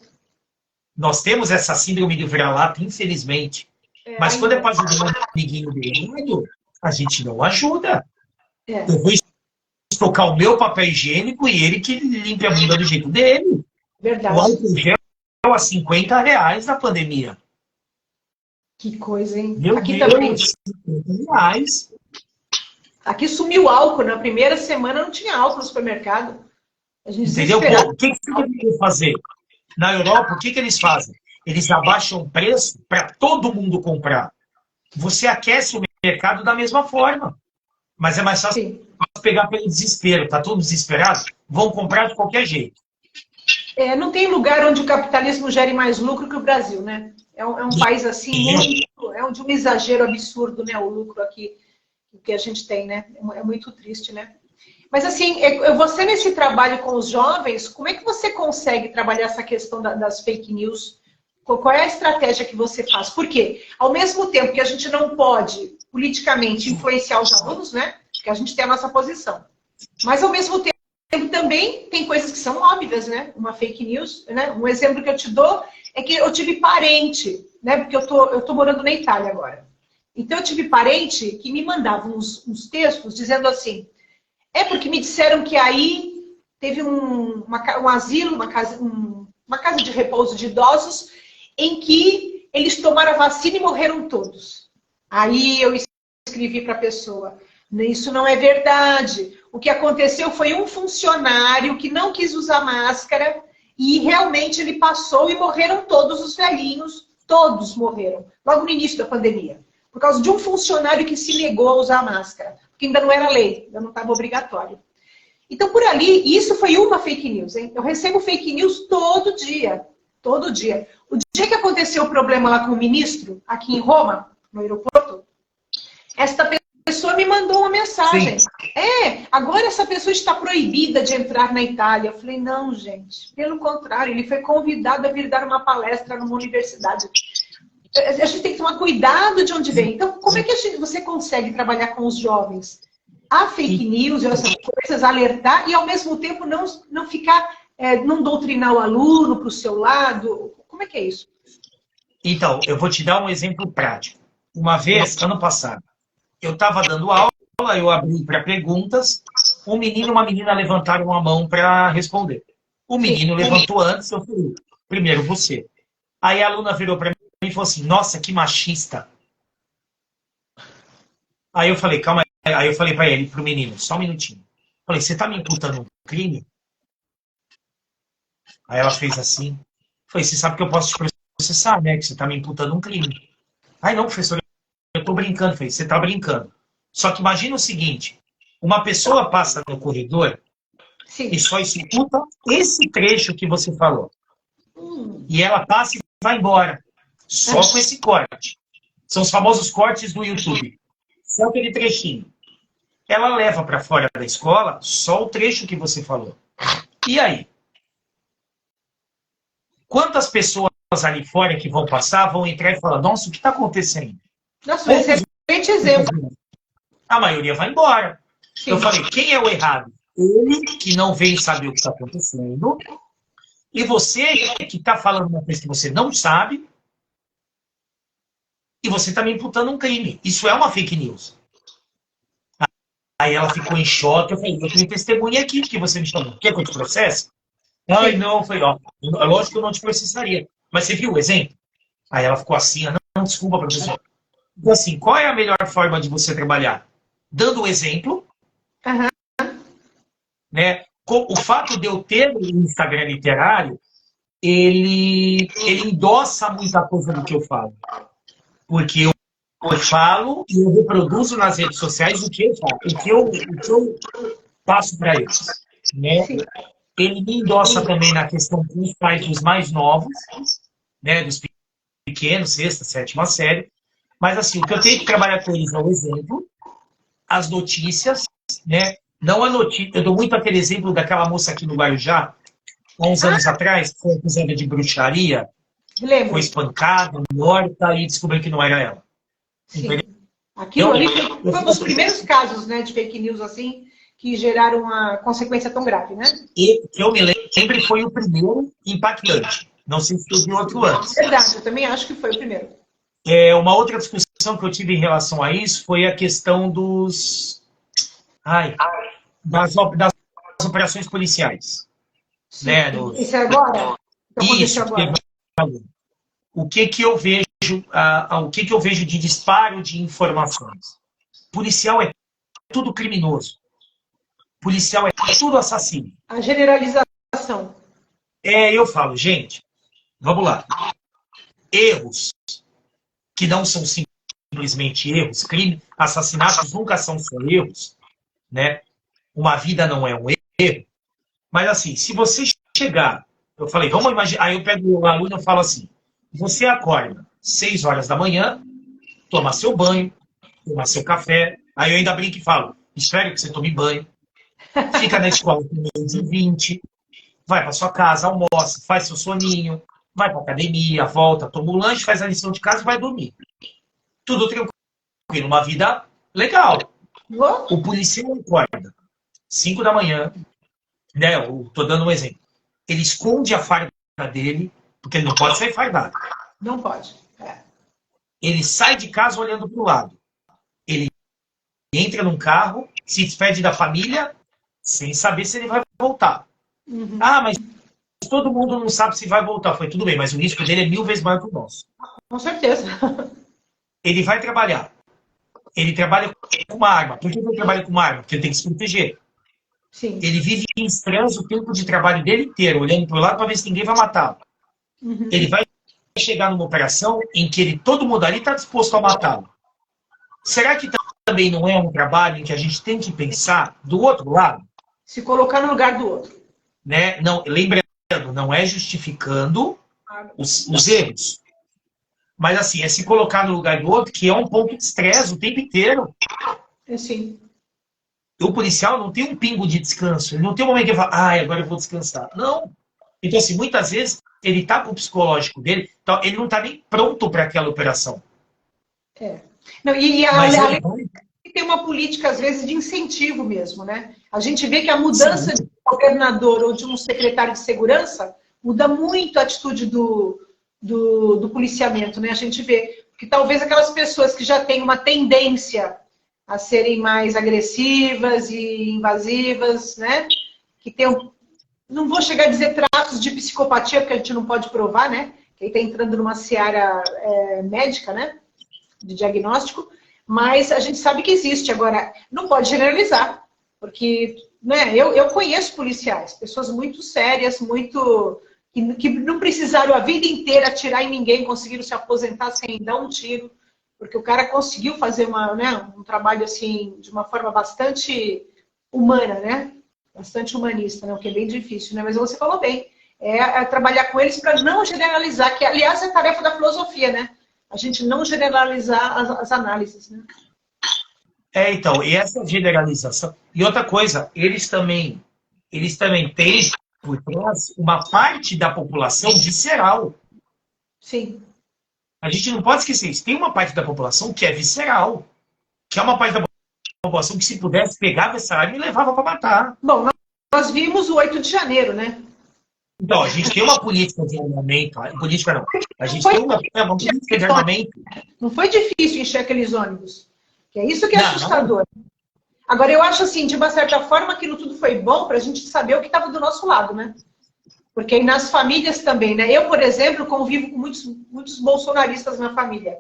Nós temos essa síndrome do vira-lata, infelizmente. Mas quando é para ajudar um amiguinho do a gente não ajuda. Eu vou estocar o meu papel higiênico e ele que limpe a bunda do jeito dele. Verdade. O álcool gel a R$ 50 na pandemia. Que coisa, hein? Meu Aqui Deus, também. R$ 50. Aqui sumiu álcool. Na primeira semana não tinha álcool no supermercado. A gente Entendeu? Pô, o que você deveria fazer? Na Europa, o que eles fazem? Eles abaixam o preço para todo mundo comprar. Você aquece o mercado da mesma forma. Mas é mais fácil pegar pelo desespero. Está todo desesperado? Vão comprar de qualquer jeito. Não tem lugar onde o capitalismo gere mais lucro que o Brasil, né? É um país assim, muito, de um exagero absurdo, né? O lucro aqui que a gente tem, né? É muito triste, né? Mas assim, você nesse trabalho com os jovens, como é que você consegue trabalhar essa questão das fake news? Qual é a estratégia que você faz? Por quê? Ao mesmo tempo que a gente não pode politicamente influenciar os alunos, né? Porque a gente tem a nossa posição. Mas ao mesmo tempo também tem coisas que são óbvias, né? Uma fake news, né? Um exemplo que eu te dou é que eu tive parente, né? Porque eu tô morando na Itália agora. Então eu tive parente que me mandava uns textos dizendo assim: porque me disseram que aí teve um asilo, uma casa de repouso de idosos em que eles tomaram a vacina e morreram todos. Aí eu escrevi para a pessoa: isso não é verdade. O que aconteceu foi um funcionário que não quis usar máscara e realmente ele passou e morreram todos os velhinhos. Todos morreram, logo no início da pandemia. Por causa de um funcionário que se negou a usar máscara. Porque ainda não era lei, ainda não estava obrigatório. Então, por ali, isso foi uma fake news, hein? Eu recebo fake news todo dia. Todo dia. O dia que aconteceu o problema lá com o ministro, aqui em Roma, no aeroporto, esta pessoa me mandou uma mensagem. Sim. Agora essa pessoa está proibida de entrar na Itália. Eu falei: não, gente. Pelo contrário, ele foi convidado a vir dar uma palestra numa universidade. A gente tem que tomar cuidado de onde vem. Então, como é que você consegue trabalhar com os jovens? A fake news, essas coisas, alertar e ao mesmo tempo não ficar, não doutrinar o aluno para o seu lado. Como é que é isso? Então, eu vou te dar um exemplo prático. Uma vez, ano passado, eu estava dando aula, eu abri para perguntas, um menino e uma menina levantaram a mão para responder. O menino levantou antes, eu falei: primeiro você. Aí a aluna virou para mim e falou assim: nossa, que machista. Aí eu falei: calma aí. Aí eu falei para ele, pro menino: só um minutinho. Falei: você tá me imputando um crime? Aí ela fez assim. Falei: você sabe que eu posso te processar, né? Que você tá me imputando um crime. Aí não, professor, eu tô brincando. Falei: você tá brincando. Só que imagina o seguinte: uma pessoa passa no corredor e só escuta esse trecho que você falou. E ela passa e vai embora. Só com esse corte. São os famosos cortes do YouTube. Só aquele trechinho. Ela leva para fora da escola só o trecho que você falou. E aí? Quantas pessoas ali fora que vão passar vão entrar e falar: nossa, o que está acontecendo? Nossa, excelente exemplo. A maioria vai embora. Sim. Eu falei: quem é o errado? Ele que não vem saber o que está acontecendo. E você que está falando uma coisa que você não sabe. E você está me imputando um crime. Isso é uma fake news. Aí ela ficou em choque. Eu falei: eu tenho testemunha aqui que você me chamou. Quer que eu te processe? Ai, não. Eu falei: lógico que eu não te processaria. Mas você viu o exemplo? Aí ela ficou assim: não, desculpa, professor. Então, assim, qual é a melhor forma de você trabalhar? Dando o exemplo. Né? O fato de eu ter um Instagram literário, ele endossa muita coisa do que eu falo. Porque eu falo e eu reproduzo nas redes sociais o que eu falo, o que eu passo para eles. Né? Ele me endossa também na questão dos pais dos mais novos, né? Dos pequenos, sexta, sétima série. Mas assim, o que eu tenho que trabalhar com eles é o exemplo, as notícias, né? Não a notícia. Eu dou muito aquele exemplo daquela moça aqui no Guarujá, há uns anos atrás, que foi acusada de bruxaria. Foi espancada, morta, e descobriu que não era ela. Aquilo ali foi um dos primeiros casos, né, de fake news assim, que geraram uma consequência tão grave, né? E que eu me lembro, sempre foi o primeiro impactante. Não sei se teve outro antes. Verdade, eu também acho que foi o primeiro. Uma outra discussão que eu tive em relação a isso foi a questão das operações policiais. Né? Isso é agora? Isso, agora. O que eu vejo, o que eu vejo de disparo de informações? Policial é tudo criminoso. Policial é tudo assassino. A generalização. Eu falo, gente, vamos lá. Erros que não são simplesmente erros, assassinatos nunca são só erros, né? Uma vida não é um erro. Mas assim, se você chegar, eu falei, vamos imaginar, aí eu pego o aluno e falo assim, você acorda 6 horas da manhã, toma seu banho, toma seu café, aí eu ainda brinco e falo, espero que você tome banho, fica na escola com 12h20, vai para sua casa, almoça, faz seu soninho, vai para academia, volta, toma um lanche, faz a lição de casa e vai dormir. Tudo tranquilo, uma vida legal. O policial acorda 5 da manhã, né? Estou dando um exemplo. Ele esconde a farda dele, porque ele não pode sair fardado. Não pode. Ele sai de casa olhando para o lado. Ele entra num carro, se despede da família, sem saber se ele vai voltar. Uhum. Mas todo mundo não sabe se vai voltar. Foi tudo bem, mas o risco dele é 1000 vezes maior que o nosso. Com certeza. Ele vai trabalhar. Ele trabalha com uma arma. Por que ele trabalha com uma arma? Porque ele tem que se proteger. Sim. Ele vive em estresse o tempo de trabalho dele inteiro, olhando para o lado para ver se ninguém vai matá-lo. Uhum. Ele vai chegar numa operação em que todo mundo ali está disposto a matá-lo. Será que também não é um trabalho em que a gente tem que pensar do outro lado? Se colocar no lugar do outro. Né? Não, lembrando, não é justificando os erros. Mas assim, é se colocar no lugar do outro, que é um ponto de estresse o tempo inteiro. Sim. O policial não tem um pingo de descanso. Ele não tem um momento que ele fala, agora eu vou descansar. Não. Então, assim, muitas vezes, ele está com o psicológico dele, então ele não está nem pronto para aquela operação. Não, além tem uma política, às vezes, de incentivo mesmo, né? A gente vê que a mudança de um governador ou de um secretário de segurança muda muito a atitude do policiamento, né? A gente vê que talvez aquelas pessoas que já têm uma tendência a serem mais agressivas e invasivas, né? Que tem não vou chegar a dizer traços de psicopatia, porque a gente não pode provar, né? Que aí está entrando numa seara médica, né? De diagnóstico, mas a gente sabe que existe. Agora, não pode generalizar, porque né, eu conheço policiais, pessoas muito sérias, muito que não precisaram a vida inteira atirar em ninguém, conseguiram se aposentar sem dar um tiro, porque o cara conseguiu fazer um trabalho assim de uma forma bastante humana, né? Bastante humanista, né? O que é bem difícil, né? Mas você falou bem, é trabalhar com eles para não generalizar, que aliás é a tarefa da filosofia, né? A gente não generalizar as análises, né? Então, e essa generalização. E outra coisa, eles também têm por trás uma parte da população visceral. Sim. A gente não pode esquecer isso. Tem uma parte da população que é visceral. Que é uma parte da população que, se pudesse, pegava essa arma e levava para matar. Bom, nós vimos o 8 de janeiro, né? Então, a gente tem uma política de armamento. Política não. A gente tem uma política de armamento. Não foi difícil encher aqueles ônibus. Que é isso que é assustador. Agora, eu acho assim, de uma certa forma, aquilo tudo foi bom para a gente saber o que estava do nosso lado, né? Porque aí nas famílias também, né? Eu, por exemplo, convivo com muitos bolsonaristas na família.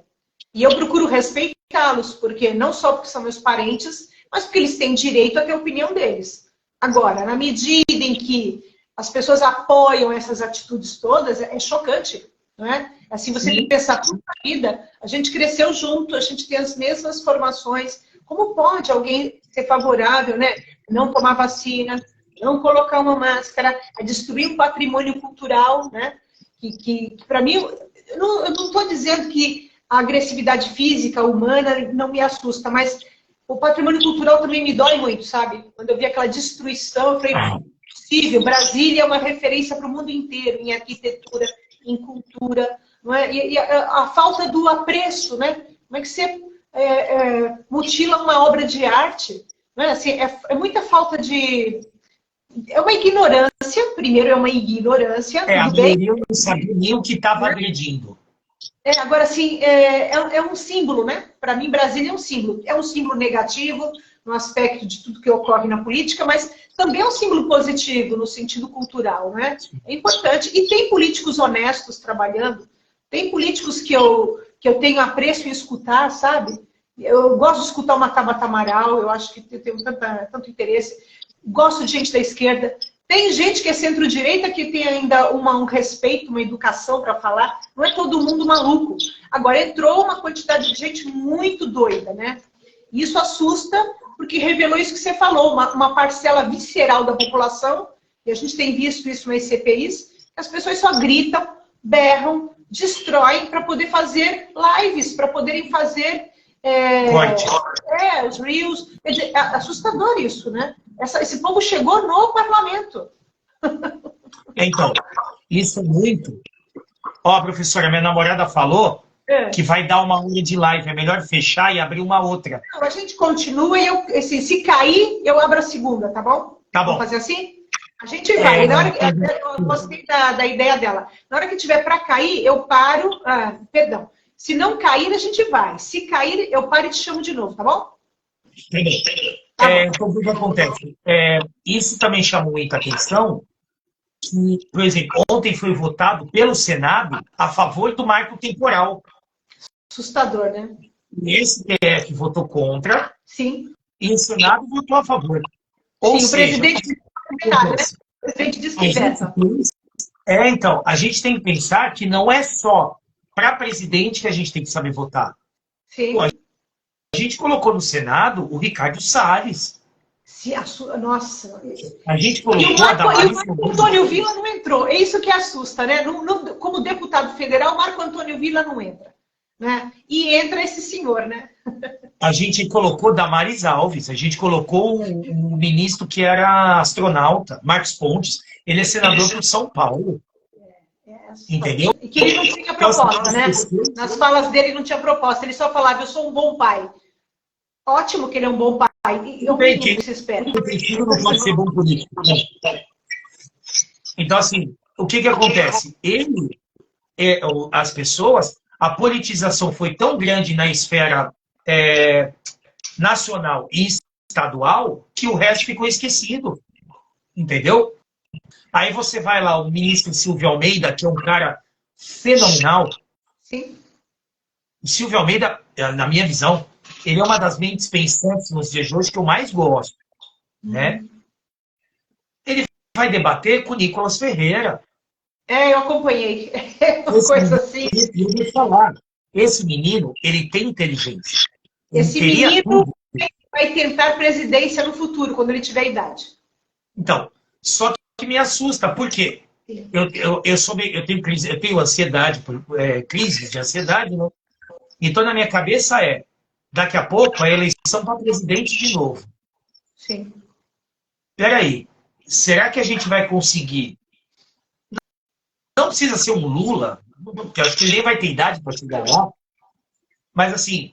E eu procuro respeitá-los, porque não só porque são meus parentes, mas porque eles têm direito a ter a opinião deles. Agora, na medida em que as pessoas apoiam essas atitudes todas, é chocante, não é? Assim, você tem que pensar toda a vida, a gente cresceu junto, a gente tem as mesmas formações. Como pode alguém ser favorável, né? Não tomar vacina, não colocar uma máscara, a destruir um patrimônio cultural, né? Que para mim, eu não estou dizendo que a agressividade física, humana, não me assusta, mas o patrimônio cultural também me dói muito, sabe? Quando eu vi aquela destruição, eu falei, possível, Brasília é uma referência para o mundo inteiro, em arquitetura, em cultura, não é? E a falta do apreço, né? Como é que você mutilam uma obra de arte. Não é? Assim, é muita falta de... É uma ignorância, primeiro é uma ignorância, A tudo bem? maioria não sabia nem o que estava agredindo. Agora, assim, é um símbolo, né? Para mim, Brasília é um símbolo. É um símbolo negativo no aspecto de tudo que ocorre na política, mas também é um símbolo positivo no sentido cultural, né? É importante. E tem políticos honestos trabalhando, tem políticos que eu tenho apreço em escutar, sabe? Eu gosto de escutar uma Tabata Amaral, eu acho que eu tenho tanto interesse. Gosto de gente da esquerda. Tem gente que é centro-direita que tem ainda um respeito, uma educação para falar. Não é todo mundo maluco. Agora, entrou uma quantidade de gente muito doida, né? E isso assusta, porque revelou isso que você falou, uma parcela visceral da população, e a gente tem visto isso nas CPIs, que as pessoas só gritam, berram, destroem para poder fazer lives, para poderem fazer os reels. É assustador isso, né? Esse povo chegou no parlamento. Então, isso é muito. Ó, professora, minha namorada falou que vai dar uma hora de live. É melhor fechar e abrir uma outra. Não, a gente continua e se cair, eu abro a segunda, tá bom? Tá bom. Vamos fazer assim? A gente vai. Na hora que, eu gostei da ideia dela. Na hora que tiver para cair, eu paro. Perdão. Se não cair, a gente vai. Se cair, eu paro e te chamo de novo, tá bom? Então, o que acontece? Isso também chamou muita atenção, que, por exemplo, ontem foi votado pelo Senado a favor do marco temporal. Assustador, né? E esse TF votou contra. Sim. E o Senado votou a favor. Ou sim, seja, o presidente disse que veta. Então, a gente tem que pensar que não é só para presidente que a gente tem que saber votar. Sim. Pô, a gente colocou no Senado o Ricardo Salles. Nossa. A gente colocou e o Marco Antônio Villa não entrou. É isso que assusta, né? Como deputado federal, o Marco Antônio Villa não entra. Né? E entra esse senhor, né? A gente colocou Damares Alves, a gente colocou um ministro que era astronauta, Marcos Pontes. Ele é senador por São Paulo. Entendeu? E que ele não tinha proposta, né? Nas falas dele não tinha proposta. Ele só falava, eu sou um bom pai. Ótimo que ele é um bom pai. Eu bem que se espera. O não pode ser bom político. Então, assim, o que acontece? As pessoas, a politização foi tão grande na esfera nacional e estadual que o resto ficou esquecido. Entendeu? Aí você vai lá, o ministro Silvio Almeida, que é um cara fenomenal. Sim. O Silvio Almeida, na minha visão, ele é uma das mentes pensantes nos dias de hoje que eu mais gosto. Né? Ele vai debater com o Nicolas Ferreira. Eu acompanhei. Uma coisa assim. Eu vou falar. Esse menino, ele tem inteligência. Esse menino vai tentar presidência no futuro, quando ele tiver idade. Então, só que me assusta, por quê? Eu tenho ansiedade, crises de ansiedade, né? Então, na minha cabeça daqui a pouco, a eleição para presidente de novo. Sim. Peraí, será que a gente vai conseguir? Não precisa ser um Lula, porque eu acho que ele nem vai ter idade para chegar lá, mas assim,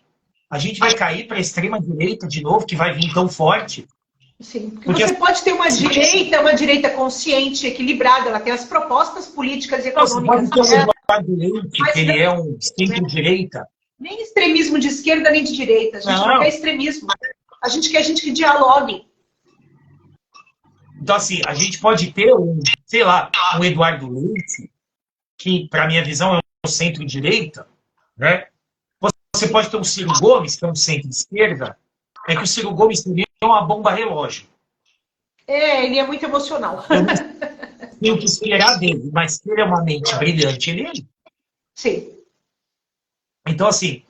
a gente vai cair para a extrema-direita de novo, que vai vir tão forte. Sim, porque você pode ter uma direita consciente, equilibrada, ela tem as propostas políticas e econômicas. Pode ter que ele é um centro-direita. Nem extremismo de esquerda nem de direita. A gente não quer extremismo. A gente quer gente que dialogue. Então, assim, a gente pode ter um Eduardo Leite, que, para minha visão, é um centro-direita, né? Você pode ter um Ciro Gomes, que é um centro-esquerda. É que o Ciro Gomes também é uma bomba relógio. Ele é muito emocional. Eu tenho que esperar dele, mas se ele é uma mente brilhante, ele é. Sim. Então, assim,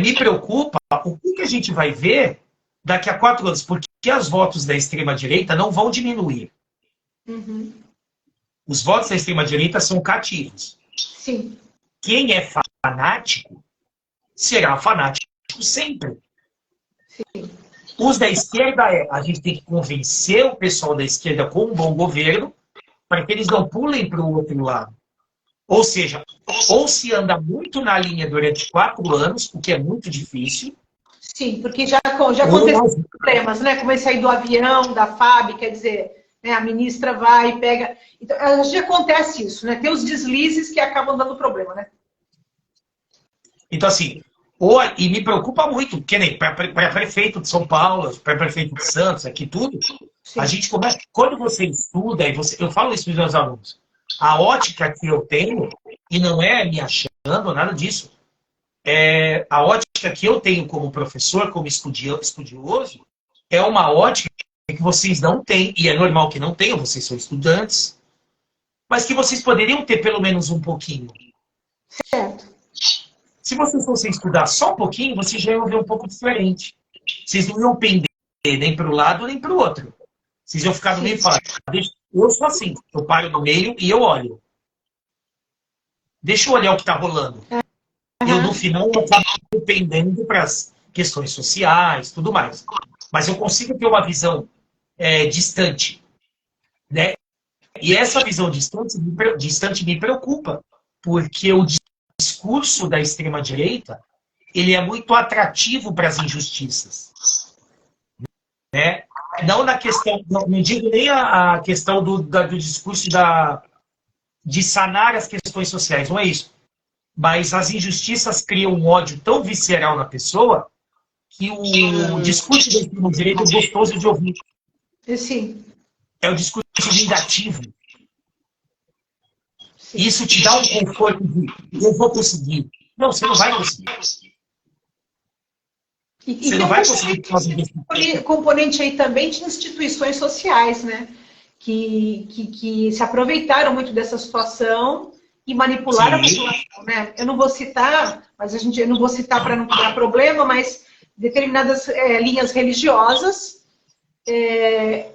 me preocupa o que a gente vai ver daqui a 4 anos, porque os votos da extrema-direita não vão diminuir. Uhum. Os votos da extrema-direita são cativos. Sim. Quem é fanático será fanático sempre. Sim. Os da esquerda a gente tem que convencer o pessoal da esquerda com um bom governo para que eles não pulem para o outro lado. Ou seja, ou se anda muito na linha durante 4 anos, o que é muito difícil. Sim, porque já aconteceu problemas, né? Como esse aí do avião, da FAB, quer dizer, né, a ministra vai e pega... Então, já acontece isso, né? Tem os deslizes que acabam dando problema, né? Então, assim, e me preocupa muito, porque nem para prefeito de São Paulo, para prefeito de Santos, aqui tudo, Sim. a gente começa... Quando você estuda, eu falo isso para os meus alunos, a ótica que eu tenho, e não é me achando, nada disso, a ótica que eu tenho como professor, como estudioso, é uma ótica que vocês não têm, e é normal que não tenham, vocês são estudantes, mas que vocês poderiam ter pelo menos um pouquinho. Certo. Se vocês fossem estudar só um pouquinho, vocês já iam ver um pouco diferente. Vocês não iam pender nem para o lado nem para o outro. Vocês iam ficar no meio e falar, eu sou assim, eu paro no meio e eu olho. Deixa eu olhar o que está rolando. Eu, no final, eu acabo dependendo para as questões sociais, tudo mais. Mas eu consigo ter uma visão distante. Né? E essa visão distante me preocupa, porque o discurso da extrema-direita ele é muito atrativo para as injustiças. Né? Não na questão, não digo nem a questão do discurso de sanar as questões sociais, não é isso. Mas as injustiças criam um ódio tão visceral na pessoa que o discurso da extrema-direita é gostoso de ouvir. Sim. É o discurso vingativo. Isso te dá um conforto de eu vou conseguir. Não, você não vai conseguir. Você não vai conseguir fazer componente aí também de instituições sociais, né? Que se aproveitaram muito dessa situação e manipularam a população, né? Eu não vou citar, eu não vou citar para não criar problema, mas determinadas linhas religiosas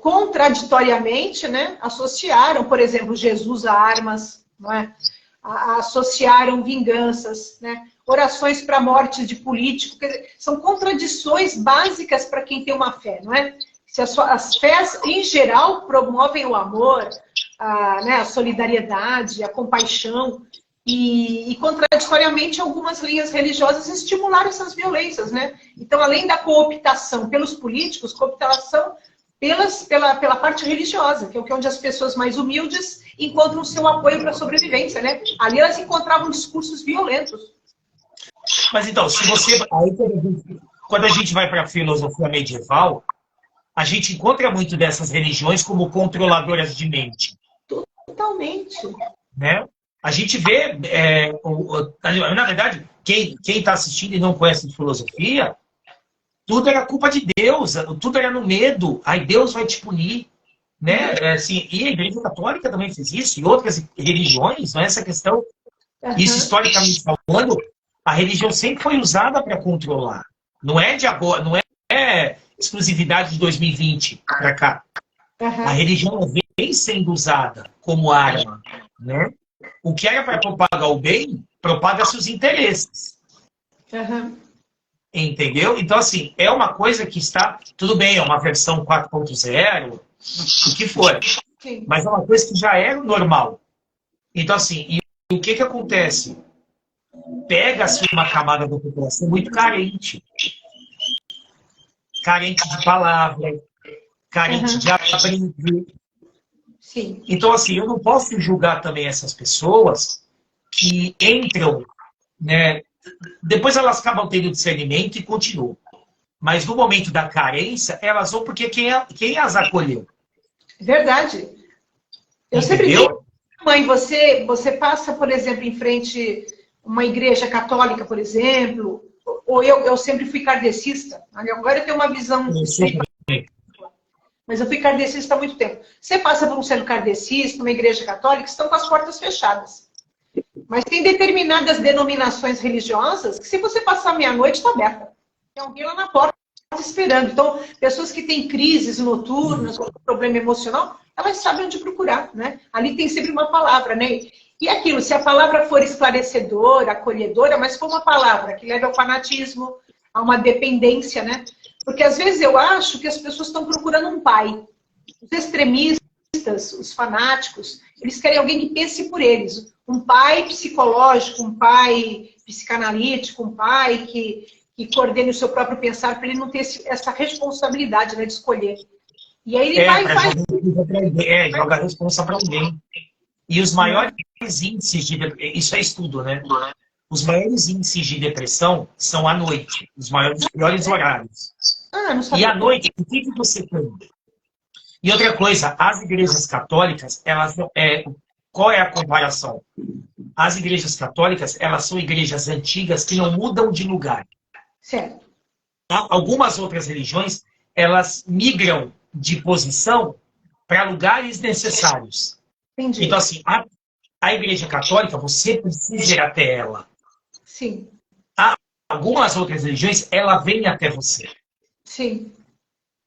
contraditoriamente, né, associaram, por exemplo, Jesus a armas, não é? Associaram vinganças, né? Orações para mortes de políticos, quer dizer, são contradições básicas para quem tem uma fé, não é? Se as fés, em geral, promovem o amor, a solidariedade, a compaixão, e contraditoriamente algumas linhas religiosas estimularam essas violências, né? Então, além da cooptação pelos políticos, cooptação pela parte religiosa, que é onde as pessoas mais humildes encontram seu apoio para a sobrevivência, né? Ali elas encontravam discursos violentos. Mas então, se você... Quando a gente vai para a filosofia medieval, a gente encontra muito dessas religiões como controladoras de mente. Totalmente. Né? A gente vê, na verdade, quem está assistindo e não conhece de filosofia, tudo era culpa de Deus, tudo era no medo, aí Deus vai te punir. Né? Assim, e a Igreja Católica também fez isso, e outras religiões, não é essa questão. Isso, historicamente falando, a religião sempre foi usada para controlar. Não é de agora, não é exclusividade de 2020 para cá. A religião vem sendo usada como arma. Né? O que era para propagar o bem, propaga seus interesses. Entendeu? Então, assim, é uma coisa que está... Tudo bem, é uma versão 4.0, o que for. Sim. Mas é uma coisa que já era o normal. Então, assim, e o que acontece? Pega-se uma camada da população muito carente. Carente de palavra, carente de aprender. Sim. Então, assim, eu não posso julgar também essas pessoas que entram, né? Depois elas acabam tendo discernimento e continuam. Mas no momento da carência, elas vão porque quem as acolheu. Verdade. Eu sempre digo, mãe, você passa, por exemplo, em frente uma igreja católica, por exemplo, ou eu sempre fui kardecista. Agora eu tenho uma visão... Mas eu fui kardecista há muito tempo. Você passa por um centro kardecista, uma igreja católica, estão com as portas fechadas. Mas tem determinadas denominações religiosas que se você passar meia-noite, está aberta. Tem alguém lá na porta esperando. Então, pessoas que têm crises noturnas, ou problema emocional, elas sabem onde procurar, né? Ali tem sempre uma palavra, né? E aquilo, se a palavra for esclarecedora, acolhedora, mas for uma palavra que leva ao fanatismo, a uma dependência, né? Porque às vezes eu acho que as pessoas estão procurando um pai. Os extremistas extremistas, os fanáticos, eles querem alguém que pense por eles. Um pai psicológico, um pai psicanalítico, um pai que coordene o seu próprio pensar, para ele não ter essa responsabilidade, né, de escolher. E aí ele vai e faz... joga a responsa para alguém. E os maiores índices de... Isso é estudo, né? Os maiores índices de depressão são à noite. Os piores horários. Não sabia. E à noite, o que você tem? E outra coisa, as igrejas católicas, qual é a comparação? As igrejas católicas, elas são igrejas antigas que não mudam de lugar. Certo. Algumas outras religiões, elas migram de posição para lugares necessários. Entendi. Então, assim, a igreja católica, você precisa ir até ela. Sim. Algumas outras religiões, ela vem até você. Sim.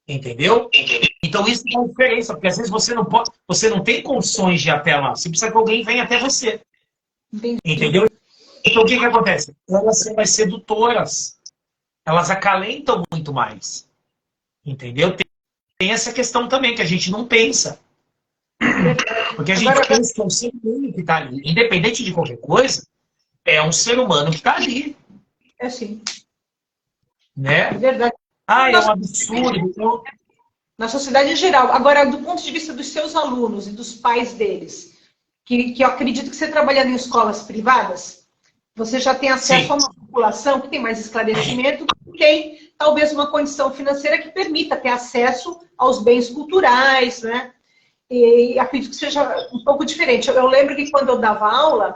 Entendeu? Então isso é uma diferença, porque às vezes você não tem condições de ir até lá. Você precisa que alguém venha até você. Entendi. Entendeu? Então o que acontece? Elas são mais sedutoras. Elas acalentam muito mais. Entendeu? Tem essa questão também, que a gente não pensa. Porque a gente pensa que é um ser humano que está ali. Independente de qualquer coisa, é um ser humano que está ali. É sim. Né? É verdade. É um absurdo. Na sociedade em geral. Agora, do ponto de vista dos seus alunos e dos pais deles, que eu acredito que você trabalhando em escolas privadas, você já tem acesso Sim. a uma população que tem mais esclarecimento, que tem talvez uma condição financeira que permita ter acesso aos bens culturais, né? E acredito que seja um pouco diferente. Eu lembro que quando eu dava aula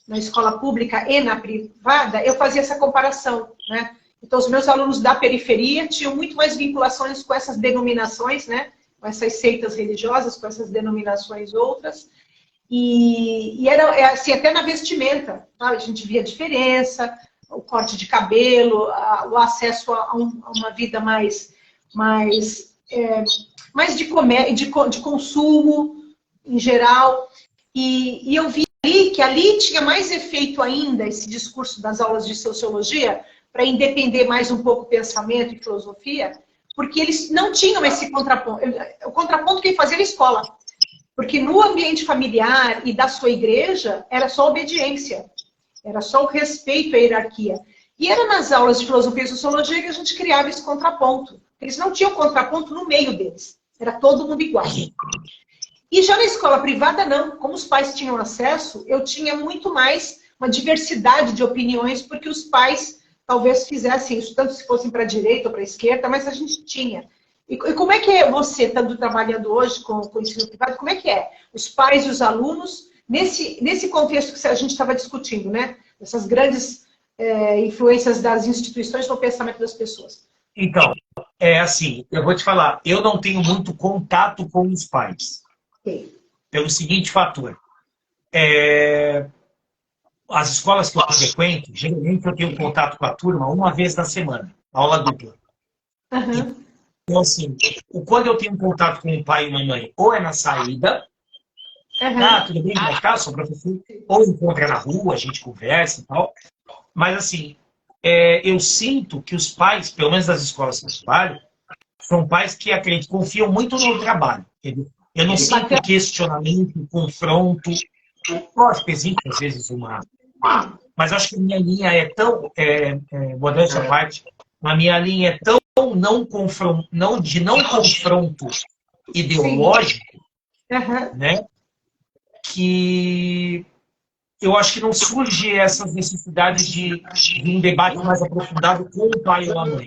na escola pública e na privada, eu fazia essa comparação, né? Então, os meus alunos da periferia tinham muito mais vinculações com essas denominações, né? Com essas seitas religiosas, com essas denominações outras. E era assim, até na vestimenta, tá? A gente via a diferença, o corte de cabelo, o acesso a uma vida mais de consumo em geral. E eu vi que ali tinha mais efeito ainda esse discurso das aulas de sociologia, para independer mais um pouco o pensamento e filosofia, porque eles não tinham esse contraponto. O contraponto quem fazia era a escola. Porque no ambiente familiar e da sua igreja, era só obediência. Era só o respeito à hierarquia. E era nas aulas de filosofia e sociologia que a gente criava esse contraponto. Eles não tinham contraponto no meio deles. Era todo mundo igual. E já na escola privada, não. Como os pais tinham acesso, eu tinha muito mais uma diversidade de opiniões, porque os pais talvez fizessem isso, tanto se fossem para a direita ou para a esquerda, mas a gente tinha. E como é que é você, estando trabalhando hoje com o ensino privado, como é que é? Os pais e os alunos, nesse contexto que a gente estava discutindo, né? Essas grandes influências das instituições no pensamento das pessoas. Então, é assim, eu vou te falar, eu não tenho muito contato com os pais. Okay. Pelo seguinte fator. As escolas que eu frequento, geralmente eu tenho contato com a turma uma vez na semana, aula dupla. Uhum. Então, assim, quando eu tenho contato com um pai e uma mãe, ou é na saída, tudo bem, vai ficar, sou professor, ou encontra na rua, a gente conversa e tal. Mas, assim, eu sinto que os pais, pelo menos das escolas que eu trabalho, são pais que acreditam, confiam muito no trabalho. Eu não sinto questionamento, confronto. Lógico, existe, às vezes, mas acho que a minha linha é tão, modéstia à parte, a minha linha é tão não confronto ideológico, né, que eu acho que não surge essas necessidades de um debate mais aprofundado com o pai ou a mãe.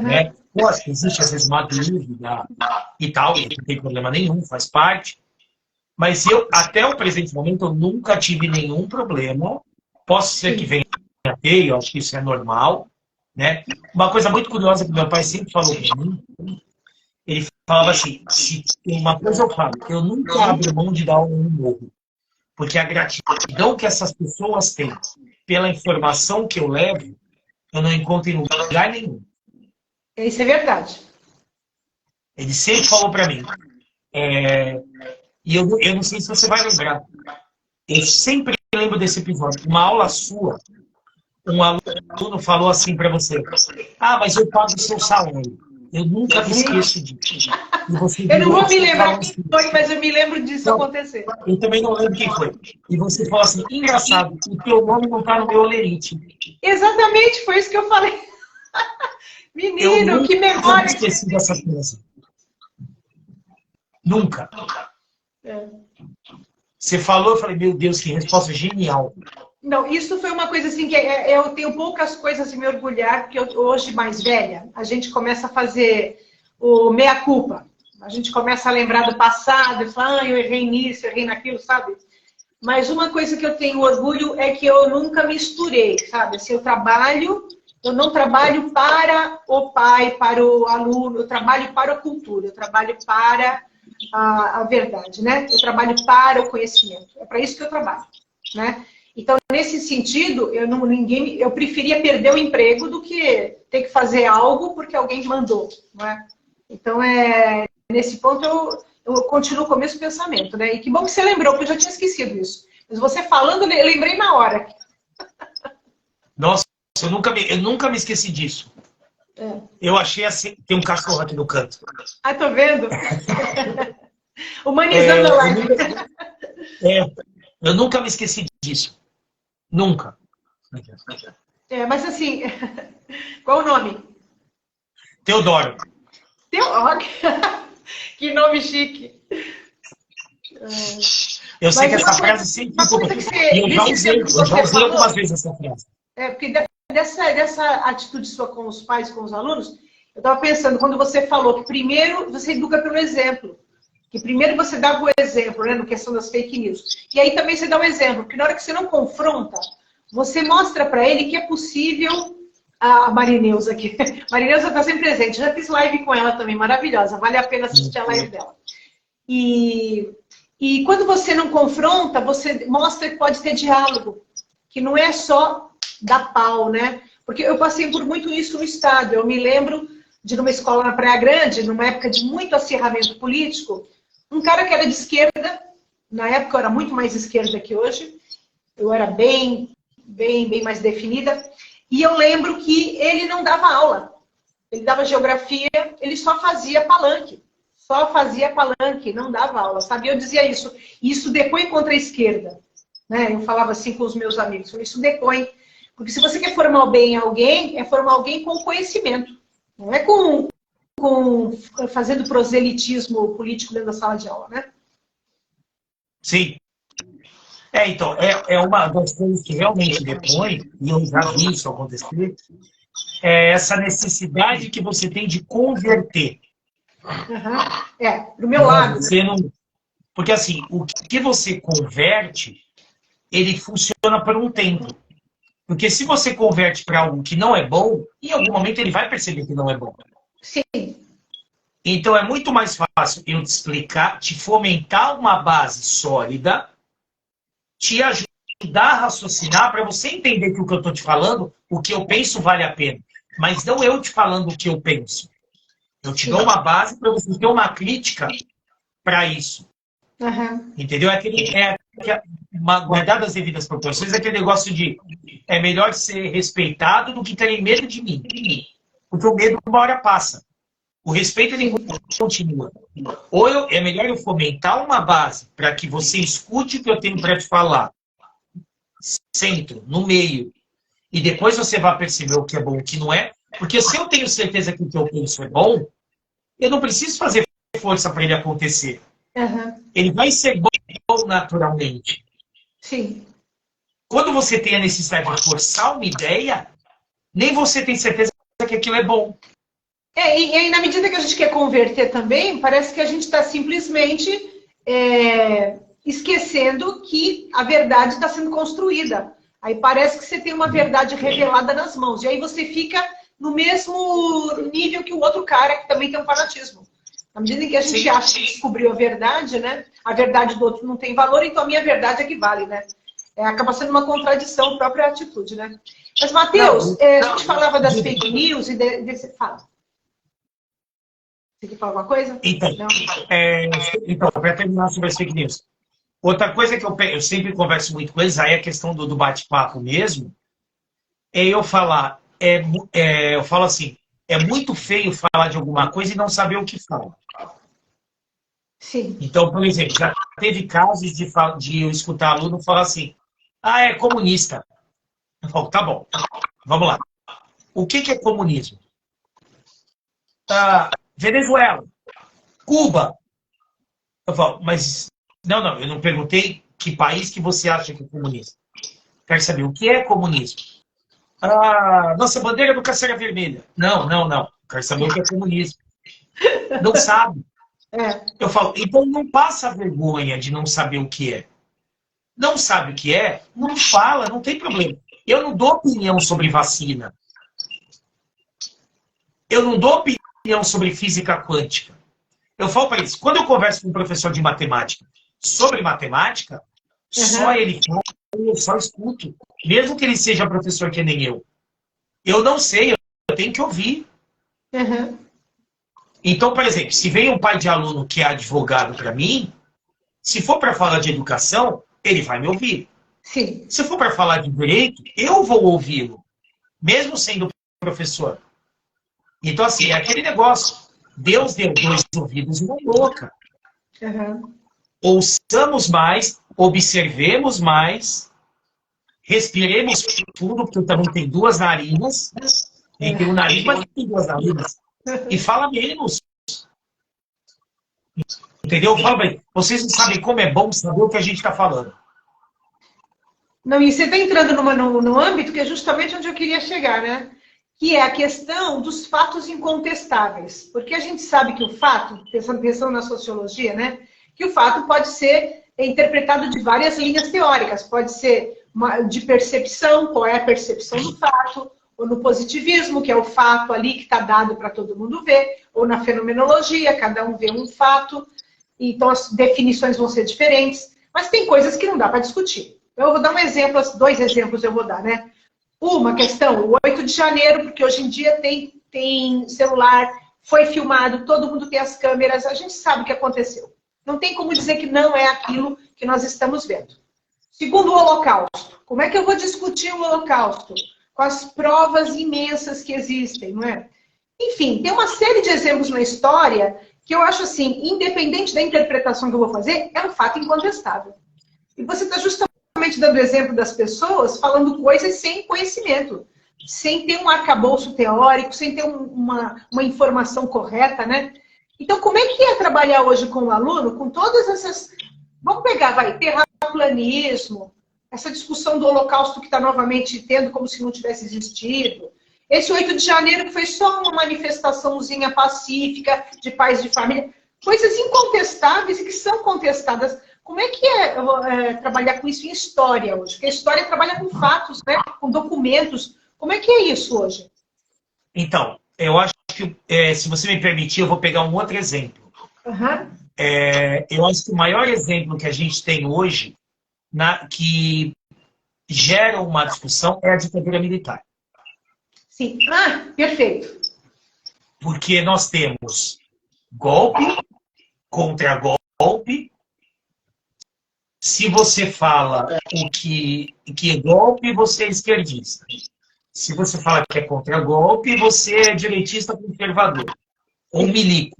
Né? Lógico, existe às vezes uma dúvida e tal, e não tem problema nenhum, faz parte. Mas até o presente momento, eu nunca tive nenhum problema. Posso ser que venha a ter, eu acho que isso é normal. Né? Uma coisa muito curiosa que meu pai sempre falou para mim, ele falava assim, se uma coisa eu falo, eu nunca abro mão de dar um morro. Porque a gratidão que essas pessoas têm pela informação que eu levo, eu não encontro em lugar nenhum. Isso é verdade. Ele sempre falou para mim. E eu não sei se você vai lembrar. Eu sempre lembro desse episódio. Uma aula sua, um aluno falou assim para você: mas eu pago o seu salário. Eu nunca me esqueço disso. Eu não vou me lembrar quem foi, mas eu me lembro disso acontecer. Eu também não lembro quem foi. E você falou assim, engraçado, o teu nome não está no meu olerite. Exatamente, foi isso que eu falei. Menino, que memória. Eu nunca esqueci dessa coisa. Nunca. É. Você falou, eu falei, meu Deus, que resposta genial. Não, isso foi uma coisa assim que eu tenho poucas coisas a me orgulhar, porque hoje, mais velha, a gente começa a fazer o meia-culpa. A gente começa a lembrar do passado e fala, eu errei nisso, eu errei naquilo, sabe? Mas uma coisa que eu tenho orgulho é que eu nunca misturei, sabe? Assim, eu não trabalho para o pai, para o aluno, eu trabalho para a cultura, eu trabalho para a verdade, né? Eu trabalho para o conhecimento. É para isso que eu trabalho, né? Então, nesse sentido, eu preferia perder o emprego do que ter que fazer algo porque alguém mandou, não é? Então, nesse ponto, eu continuo com o mesmo pensamento, né? E que bom que você lembrou, porque eu já tinha esquecido isso. Mas você falando, eu lembrei na hora. Nossa, eu nunca me esqueci disso. É. Eu achei assim, tem um cachorro aqui no canto. Ah, tô vendo? Humanizando a live. Eu nunca me esqueci disso. Nunca. Mas assim, qual o nome? Teodoro. Teodoro. Que nome chique. Eu sei que essa frase sempre ficou. E eu já usei algumas vezes essa frase. Porque dessa atitude sua com os pais, com os alunos, eu estava pensando, quando você falou que primeiro você educa pelo exemplo. Que primeiro você dá o exemplo, né, na questão das fake news. E aí também você dá o exemplo, porque na hora que você não confronta, você mostra para ele que é possível. A Marineuza aqui. Marineuza está sempre presente. Já fiz live com ela também, maravilhosa. Vale a pena assistir a live dela. E quando você não confronta, você mostra que pode ter diálogo. Que não é só dar pau, né? Porque eu passei por muito isso no Estado. Eu me lembro de numa escola na Praia Grande, numa época de muito acirramento político, um cara que era de esquerda, na época eu era muito mais esquerda que hoje, eu era bem mais definida, e eu lembro que ele não dava aula, ele dava geografia, ele só fazia palanque, não dava aula, sabe? Eu dizia isso depõe contra a esquerda, né? Eu falava assim com os meus amigos, isso depõe, porque se você quer formar bem alguém, é formar alguém com conhecimento, não é fazendo proselitismo político dentro da sala de aula, né? Sim. Então, é uma das coisas que realmente depõe, e eu já vi isso acontecer, é essa necessidade que você tem de converter. Uhum. Do meu lado. Você não... Porque assim, o que você converte, ele funciona por um tempo. Porque se você converte para algo que não é bom, em algum momento ele vai perceber que não é bom. Sim. Então é muito mais fácil eu te explicar, te fomentar uma base sólida, te ajudar a raciocinar para você entender que o que eu estou te falando, o que eu penso vale a pena. Mas não eu te falando o que eu penso. Eu te dou uma base para você ter uma crítica para isso. Uhum. Entendeu? Guardado as devidas proporções, é aquele negócio de é melhor ser respeitado do que ter medo de mim. Porque o medo uma hora passa. O respeito ele continua. Ou é melhor eu fomentar uma base para que você escute o que eu tenho para te falar. Centro, no meio. E depois você vai perceber o que é bom e o que não é. Porque se eu tenho certeza que o que eu penso é bom, eu não preciso fazer força para ele acontecer. Uhum. Ele vai ser bom naturalmente. Sim. Quando você tem a necessidade de forçar uma ideia, nem você tem certeza que aquilo é bom. E aí, na medida que a gente quer converter também, parece que a gente está simplesmente esquecendo que a verdade está sendo construída. Aí parece que você tem uma verdade revelada nas mãos. E aí você fica no mesmo nível que o outro cara, que também tem um fanatismo. Na medida em que a gente acha que descobriu a verdade, né? A verdade do outro não tem valor, então a minha verdade é que vale, né? Acaba sendo uma contradição a própria atitude, né? Mas, Matheus, a gente falava das fake news e desse... Fala. Você quer falar alguma coisa? Então, para terminar sobre as fake news. Outra coisa que eu sempre converso muito com eles, aí a questão do bate-papo mesmo, é eu falar, eu falo assim, é muito feio falar de alguma coisa e não saber o que fala. Sim. Então, por exemplo, já teve casos de eu escutar aluno falar assim, ah, é comunista. Eu falo, tá bom, vamos lá. O que é comunismo? Venezuela, Cuba. Eu falo, mas não, eu não perguntei que país que você acha que é comunista. Quero saber o que é comunismo. Nossa bandeira do Caçaga Vermelha. Não. Quero saber o que é comunismo. Não sabe. Eu falo, então não passa vergonha de não saber o que é. Não sabe o que é? Não fala, não tem problema. Eu não dou opinião sobre vacina. Eu não dou opinião sobre física quântica. Eu falo para eles, quando eu converso com um professor de matemática sobre matemática, só ele fala, eu só escuto. Mesmo que ele seja professor que nem eu. Eu não sei, eu tenho que ouvir. Então, por exemplo, se vem um pai de aluno que é advogado para mim, se for para falar de educação, ele vai me ouvir. Sim. Se for para falar de direito, eu vou ouvi-lo, mesmo sendo professor. Então, assim, é aquele negócio. Deus deu 2 ouvidos e uma boca. Ouçamos mais, observemos mais, respiremos fundo, porque eu também tenho 2 narinas. Ele tem um nariz, mas tem 2 narinas. E fala menos. Entendeu? Fala bem. Vocês não sabem como é bom saber o que a gente está falando. Não, e você está entrando no âmbito que é justamente onde eu queria chegar, né? Que é a questão dos fatos incontestáveis. Porque a gente sabe que o fato, pensando na sociologia, né? Que o fato pode ser interpretado de várias linhas teóricas. Pode ser de percepção, qual é a percepção do fato, ou no positivismo, que é o fato ali que está dado para todo mundo ver, ou na fenomenologia, cada um vê um fato, então as definições vão ser diferentes, mas tem coisas que não dá para discutir. Eu vou dar um exemplo, 2 exemplos eu vou dar, né? Uma questão, o 8 de janeiro, porque hoje em dia tem celular, foi filmado, todo mundo tem as câmeras, a gente sabe o que aconteceu. Não tem como dizer que não é aquilo que nós estamos vendo. Segundo, o Holocausto. Como é que eu vou discutir o Holocausto? Com as provas imensas que existem, não é? Enfim, tem uma série de exemplos na história que eu acho assim, independente da interpretação que eu vou fazer, é um fato incontestável. E você está justamente dando exemplo das pessoas falando coisas sem conhecimento, sem ter um arcabouço teórico, sem ter uma informação correta, né? Então, como é que é trabalhar hoje com o aluno, com todas essas... Vamos pegar, terraplanismo, essa discussão do Holocausto que está novamente tendo como se não tivesse existido. Esse 8 de janeiro que foi só uma manifestaçãozinha pacífica de pais de família. Coisas incontestáveis e que são contestadas. Como é que é trabalhar com isso em história hoje? Porque a história trabalha com fatos, né? Com documentos. Como é que é isso hoje? Então, eu acho que, se você me permitir, eu vou pegar um outro exemplo. Eu acho que o maior exemplo que a gente tem hoje que gera uma discussão é a ditadura militar. Sim. Perfeito. Porque nós temos golpe contra golpe. Se você fala o que é golpe, você é esquerdista. Se você fala que é contra golpe, você é direitista conservador. Ou milico.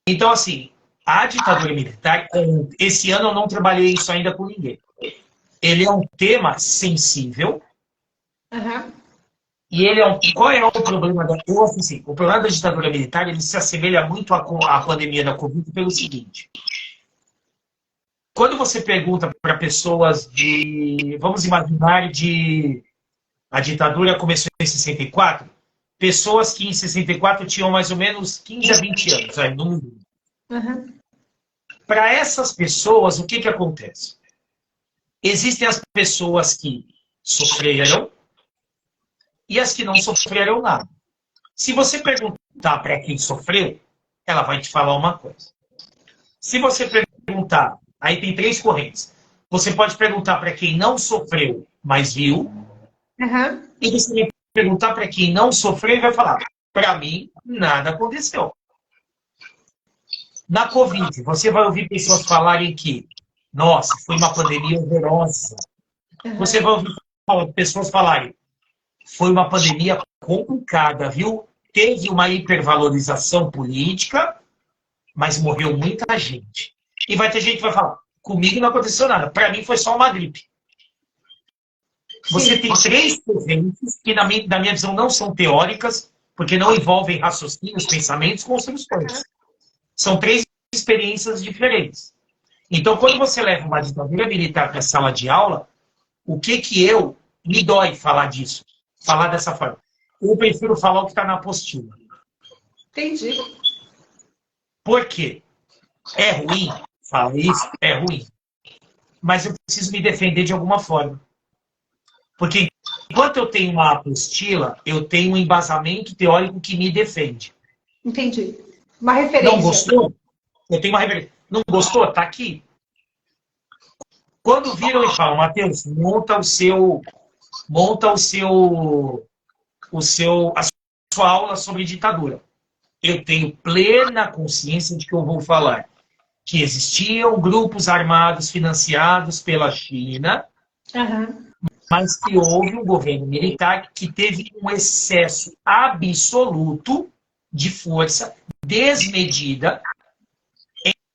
Então, assim, a ditadura militar, esse ano eu não trabalhei isso ainda com ninguém. Ele é um tema sensível. E ele qual é o problema assim, o problema da ditadura militar, ele se assemelha muito à pandemia da Covid pelo seguinte. Quando você pergunta para pessoas vamos imaginar a ditadura começou em 64, pessoas que em 64 tinham mais ou menos 15 a 20 anos, aí, no mundo. Para essas pessoas, o que acontece? Existem as pessoas que sofreram e as que não sofreram nada. Se você perguntar para quem sofreu, ela vai te falar uma coisa. Se você perguntar, aí tem 3 correntes. Você pode perguntar para quem não sofreu, mas viu. E você vai perguntar para quem não sofreu e vai falar, para mim, nada aconteceu. Na Covid, você vai ouvir pessoas falarem que, nossa, foi uma pandemia horrorosa. Você vai ouvir pessoas falarem, foi uma pandemia complicada, viu? Teve uma hipervalorização política, mas morreu muita gente. E vai ter gente que vai falar, comigo não aconteceu nada. Para mim foi só uma gripe. Você tem 3 eventos que, na minha visão, não são teóricas, porque não envolvem raciocínios, pensamentos, construções. São 3 experiências diferentes. Então, quando você leva uma ditadura militar para a sala de aula, o que me dói falar disso? Falar dessa forma. Eu prefiro falar o que está na apostila. Entendi. Por quê? É ruim? Fala isso, é ruim. Mas eu preciso me defender de alguma forma. Porque enquanto eu tenho uma apostila, eu tenho um embasamento teórico que me defende. Entendi. Uma referência. Não gostou? Eu tenho uma referência. Não gostou? Está aqui. Quando viram e falam, Matheus, monta a sua aula sobre ditadura. Eu tenho plena consciência de que eu vou falar que existiam grupos armados financiados pela China, mas que houve um governo militar que teve um excesso absoluto de força desmedida,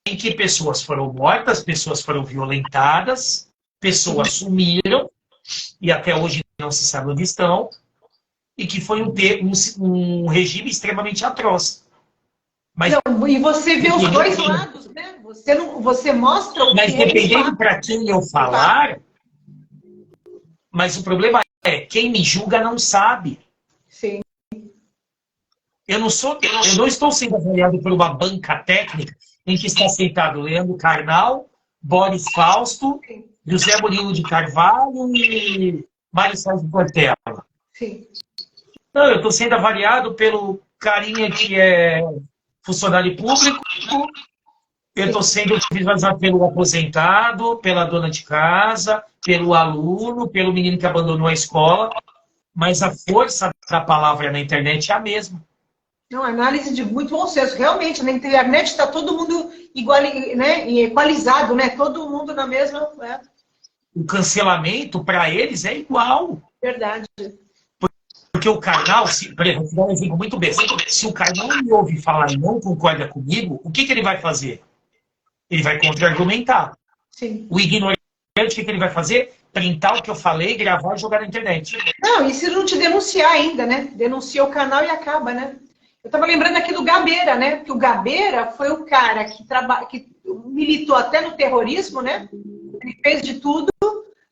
em que pessoas foram mortas, pessoas foram violentadas, pessoas sumiram, e até hoje não se sabe onde estão, e que foi um regime extremamente atroz. Mas, não, e você vê os dois lados, né? Você mostra o mas que dependendo para quem eu falar, mas o problema é, quem me julga não sabe. Sim. Eu não estou sendo avaliado por uma banca técnica em que está sentado Leandro Carnal, Boris Fausto, José Murilo de Carvalho e Mário Sérgio Portela. Sim. Não, eu estou sendo avaliado pelo carinha que é funcionário público, eu estou sendo visualizado pelo aposentado, pela dona de casa, pelo aluno, pelo menino que abandonou a escola, mas a força da palavra na internet é a mesma. Não, análise de muito bom senso. Realmente, na internet está todo mundo igual, né, equalizado, né? Todo mundo na mesma... É. O cancelamento, para eles, é igual. Verdade. Porque o Karnal, por exemplo, vou dar um exemplo muito besta. Se o Karnal me ouve falar e não concorda comigo, o que ele vai fazer? Ele vai contra-argumentar. Sim. O ignorante, o que ele vai fazer? Printar o que eu falei, gravar e jogar na internet. Não, e se não te denunciar ainda, né? Denuncia o canal e acaba, né? Eu estava lembrando aqui do Gabeira, né? Que o Gabeira foi o cara que militou até no terrorismo, né? Ele fez de tudo,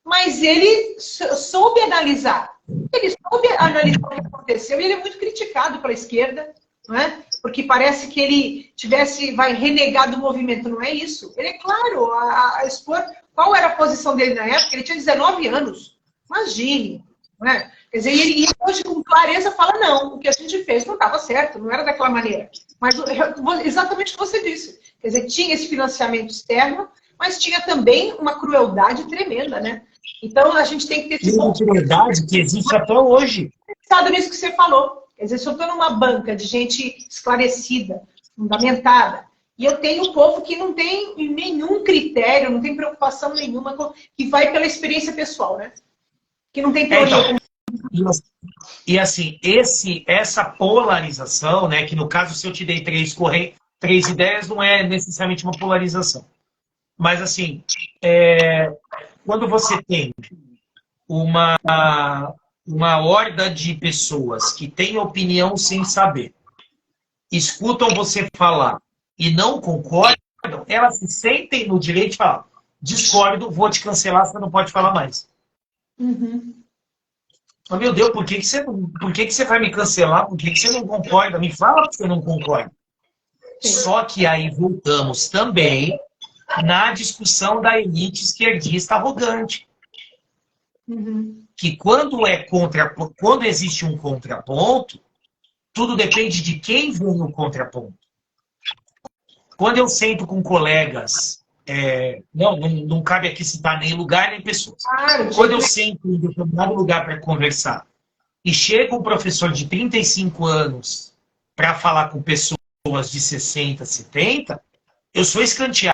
mas ele soube analisar. Ele soube analisar o que aconteceu e ele é muito criticado pela esquerda, não é? Porque parece que ele vai renegar do movimento. Não é isso. Ele é claro a expor qual era a posição dele na época. Ele tinha 19 anos. Imagine, não é? Quer dizer, ele hoje com clareza fala, não, o que a gente fez não estava certo, não era daquela maneira. Mas exatamente o que você disse. Quer dizer, tinha esse financiamento externo, mas tinha também uma crueldade tremenda, né? Então, a gente tem que ter esse uma crueldade que existe até hoje. Pensado nisso que você falou. Quer dizer, se eu estou numa banca de gente esclarecida, fundamentada, e eu tenho um povo que não tem nenhum critério, não tem preocupação nenhuma, que vai pela experiência pessoal, né? Que não tem teoria. E assim, essa polarização, né, que no caso, se eu te dei 3 ideias, não é necessariamente uma polarização. Mas assim, quando você tem uma horda de pessoas que têm opinião sem saber, escutam você falar e não concordam, elas se sentem no direito de falar, discordo, vou te cancelar, você não pode falar mais. Uhum. Oh, meu Deus, por que você vai me cancelar? Por que você não concorda? Me fala que você não concorda. Só que aí voltamos também na discussão da elite esquerdista arrogante. Uhum. Que quando existe um contraponto, tudo depende de quem vem no contraponto. Quando eu sento com colegas, não cabe aqui citar nem lugar nem pessoas. Quando eu sento em determinado lugar para conversar e chega um professor de 35 anos para falar com pessoas de 60, 70, eu sou escanteado.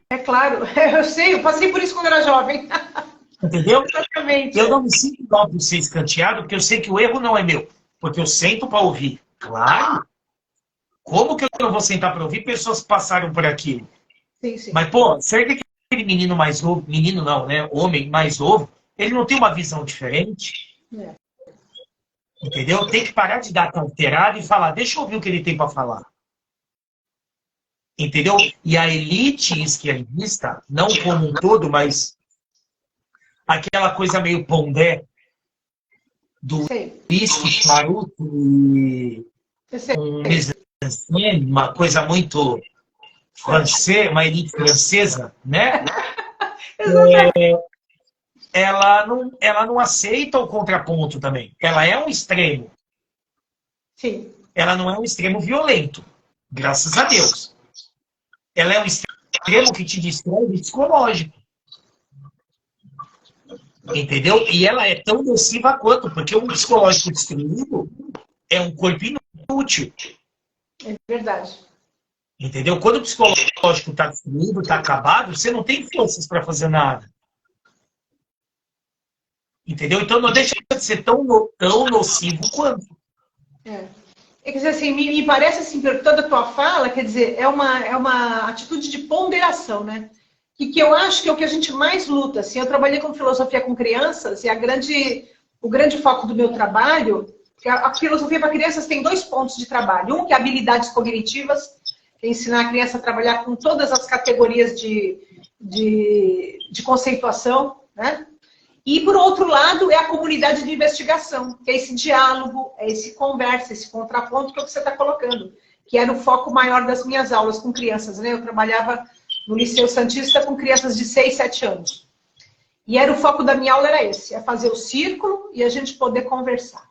É claro, eu sei, eu passei por isso quando era jovem. Entendeu? Exatamente. Eu não me sinto mal por ser escanteado, porque eu sei que o erro não é meu. Porque eu sento para ouvir. Claro. Como que eu não vou sentar para ouvir pessoas que passaram por aquilo? Sim, sim. Mas, pô, será que aquele menino mais novo, menino não, né? Homem mais novo, ele não tem uma visão diferente? É. Entendeu? Tem que parar de dar carteirada e falar, deixa eu ouvir o que ele tem para falar. Entendeu? E a elite esquerdista, não como um todo, mas aquela coisa meio pondé do Sei. whisky, charuto e Eu sei. um mise-en-scène, uma coisa muito francesa, uma elite francesa, né? Exatamente. Ela não aceita o contraponto também. Ela é um extremo. Sim. Ela não é um extremo violento, graças a Deus. Ela é um extremo que te destrói psicológico. Entendeu? E ela é tão nociva quanto, porque um psicológico destruído é um corpo inútil. É verdade. Entendeu? Quando o psicológico está destruído, está acabado, você não tem forças para fazer nada. Entendeu? Então não deixa de ser tão nocivo quanto. É. Quer dizer, assim, me parece, assim, por toda a tua fala, quer dizer, é uma atitude de ponderação, né? Que eu acho que é o que a gente mais luta. Assim, eu trabalhei com filosofia com crianças e o grande foco do meu trabalho, que a filosofia para crianças tem 2 pontos de trabalho. Um, que é habilidades cognitivas, que é ensinar a criança a trabalhar com todas as categorias de conceituação, né? E, por outro lado, é a comunidade de investigação, que é esse diálogo, é esse conversa, esse contraponto que é o que você está colocando, que era o foco maior das minhas aulas com crianças, né? Eu trabalhava no Liceu Santista com crianças de 6, 7 anos. E era o foco da minha aula era esse, é fazer o círculo e a gente poder conversar.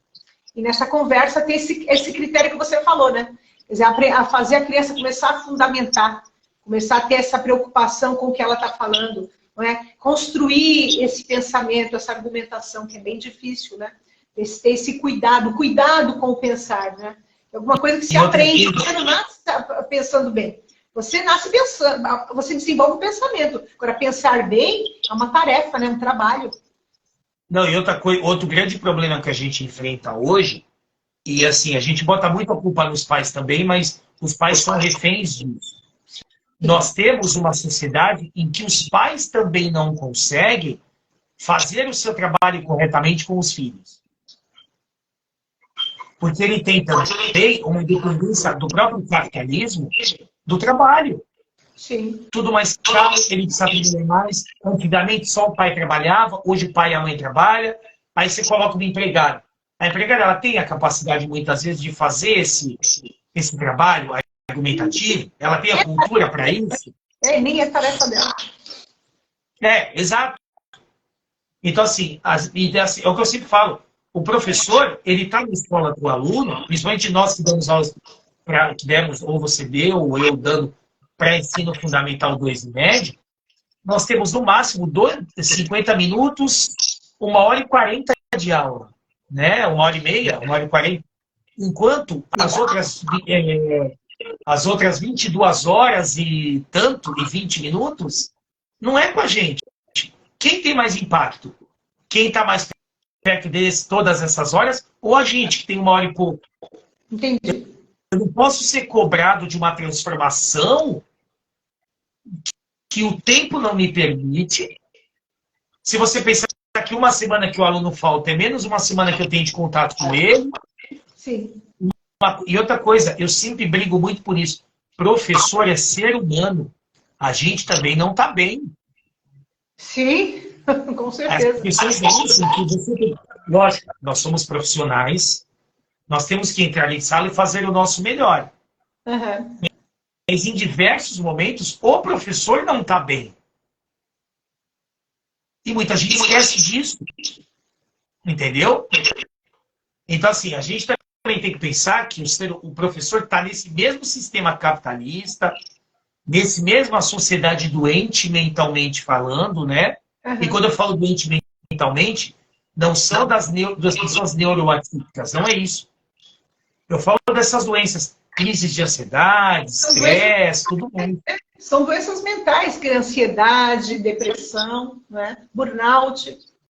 E nessa conversa tem esse critério que você falou, né? Quer dizer, a fazer a criança começar a fundamentar, começar a ter essa preocupação com o que ela está falando, não é? Construir esse pensamento, essa argumentação, que é bem difícil, né? Ter esse cuidado com o pensar, né? É alguma coisa que se aprende, você não nasce pensando bem. Você nasce pensando, você desenvolve o pensamento. Agora, pensar bem é uma tarefa, né? Um trabalho. Não, e outro grande problema que a gente enfrenta hoje, e assim, a gente bota muita culpa nos pais também, mas os pais são reféns disso. Nós temos uma sociedade em que os pais também não conseguem fazer o seu trabalho corretamente com os filhos. Porque ele tem também uma dependência do próprio capitalismo do trabalho. Sim. Tudo mais caro, ele precisa aprender mais. Antigamente só o pai trabalhava, hoje o pai e a mãe trabalham. Aí você coloca uma empregada. A empregada ela tem a capacidade, muitas vezes, de fazer esse trabalho argumentativo, ela tem a cultura para isso. Nem é tarefa dela. Exato. Então, assim, é o que eu sempre falo. O professor, ele está na escola do aluno, principalmente nós que damos aulas, que demos, ou você deu, ou eu dando pré-ensino fundamental 2 e médio, nós temos no máximo 50 minutos, 1h40 de aula. Né? 1h30, 1h40. Enquanto as outras 22 horas e tanto, e 20 minutos, não é com a gente. Quem tem mais impacto? Quem está mais perto todas essas horas? Ou a gente, que tem 1 hora e pouco? Entendi. Eu não posso ser cobrado de uma transformação que o tempo não me permite. Se você pensar que uma semana que o aluno falta é menos uma semana que eu tenho de contato com ele. Sim. E outra coisa, eu sempre brigo muito por isso. Professor é ser humano. A gente também não está bem. Sim, com certeza. As pessoas pensam que você... Lógico, nós somos profissionais, nós temos que entrar em sala e fazer o nosso melhor. Uhum. Mas em diversos momentos, o professor não está bem. E muita gente esquece disso. Entendeu? Então, assim, a gente também tem que pensar que o professor está nesse mesmo sistema capitalista, nesse mesma sociedade doente mentalmente falando, né? Uhum. E quando eu falo doente mentalmente, não são das pessoas neuroatípicas, não é isso. Eu falo dessas doenças, crises de ansiedade, estresse, tudo mais. São doenças mentais, que é ansiedade, depressão, né? Burnout.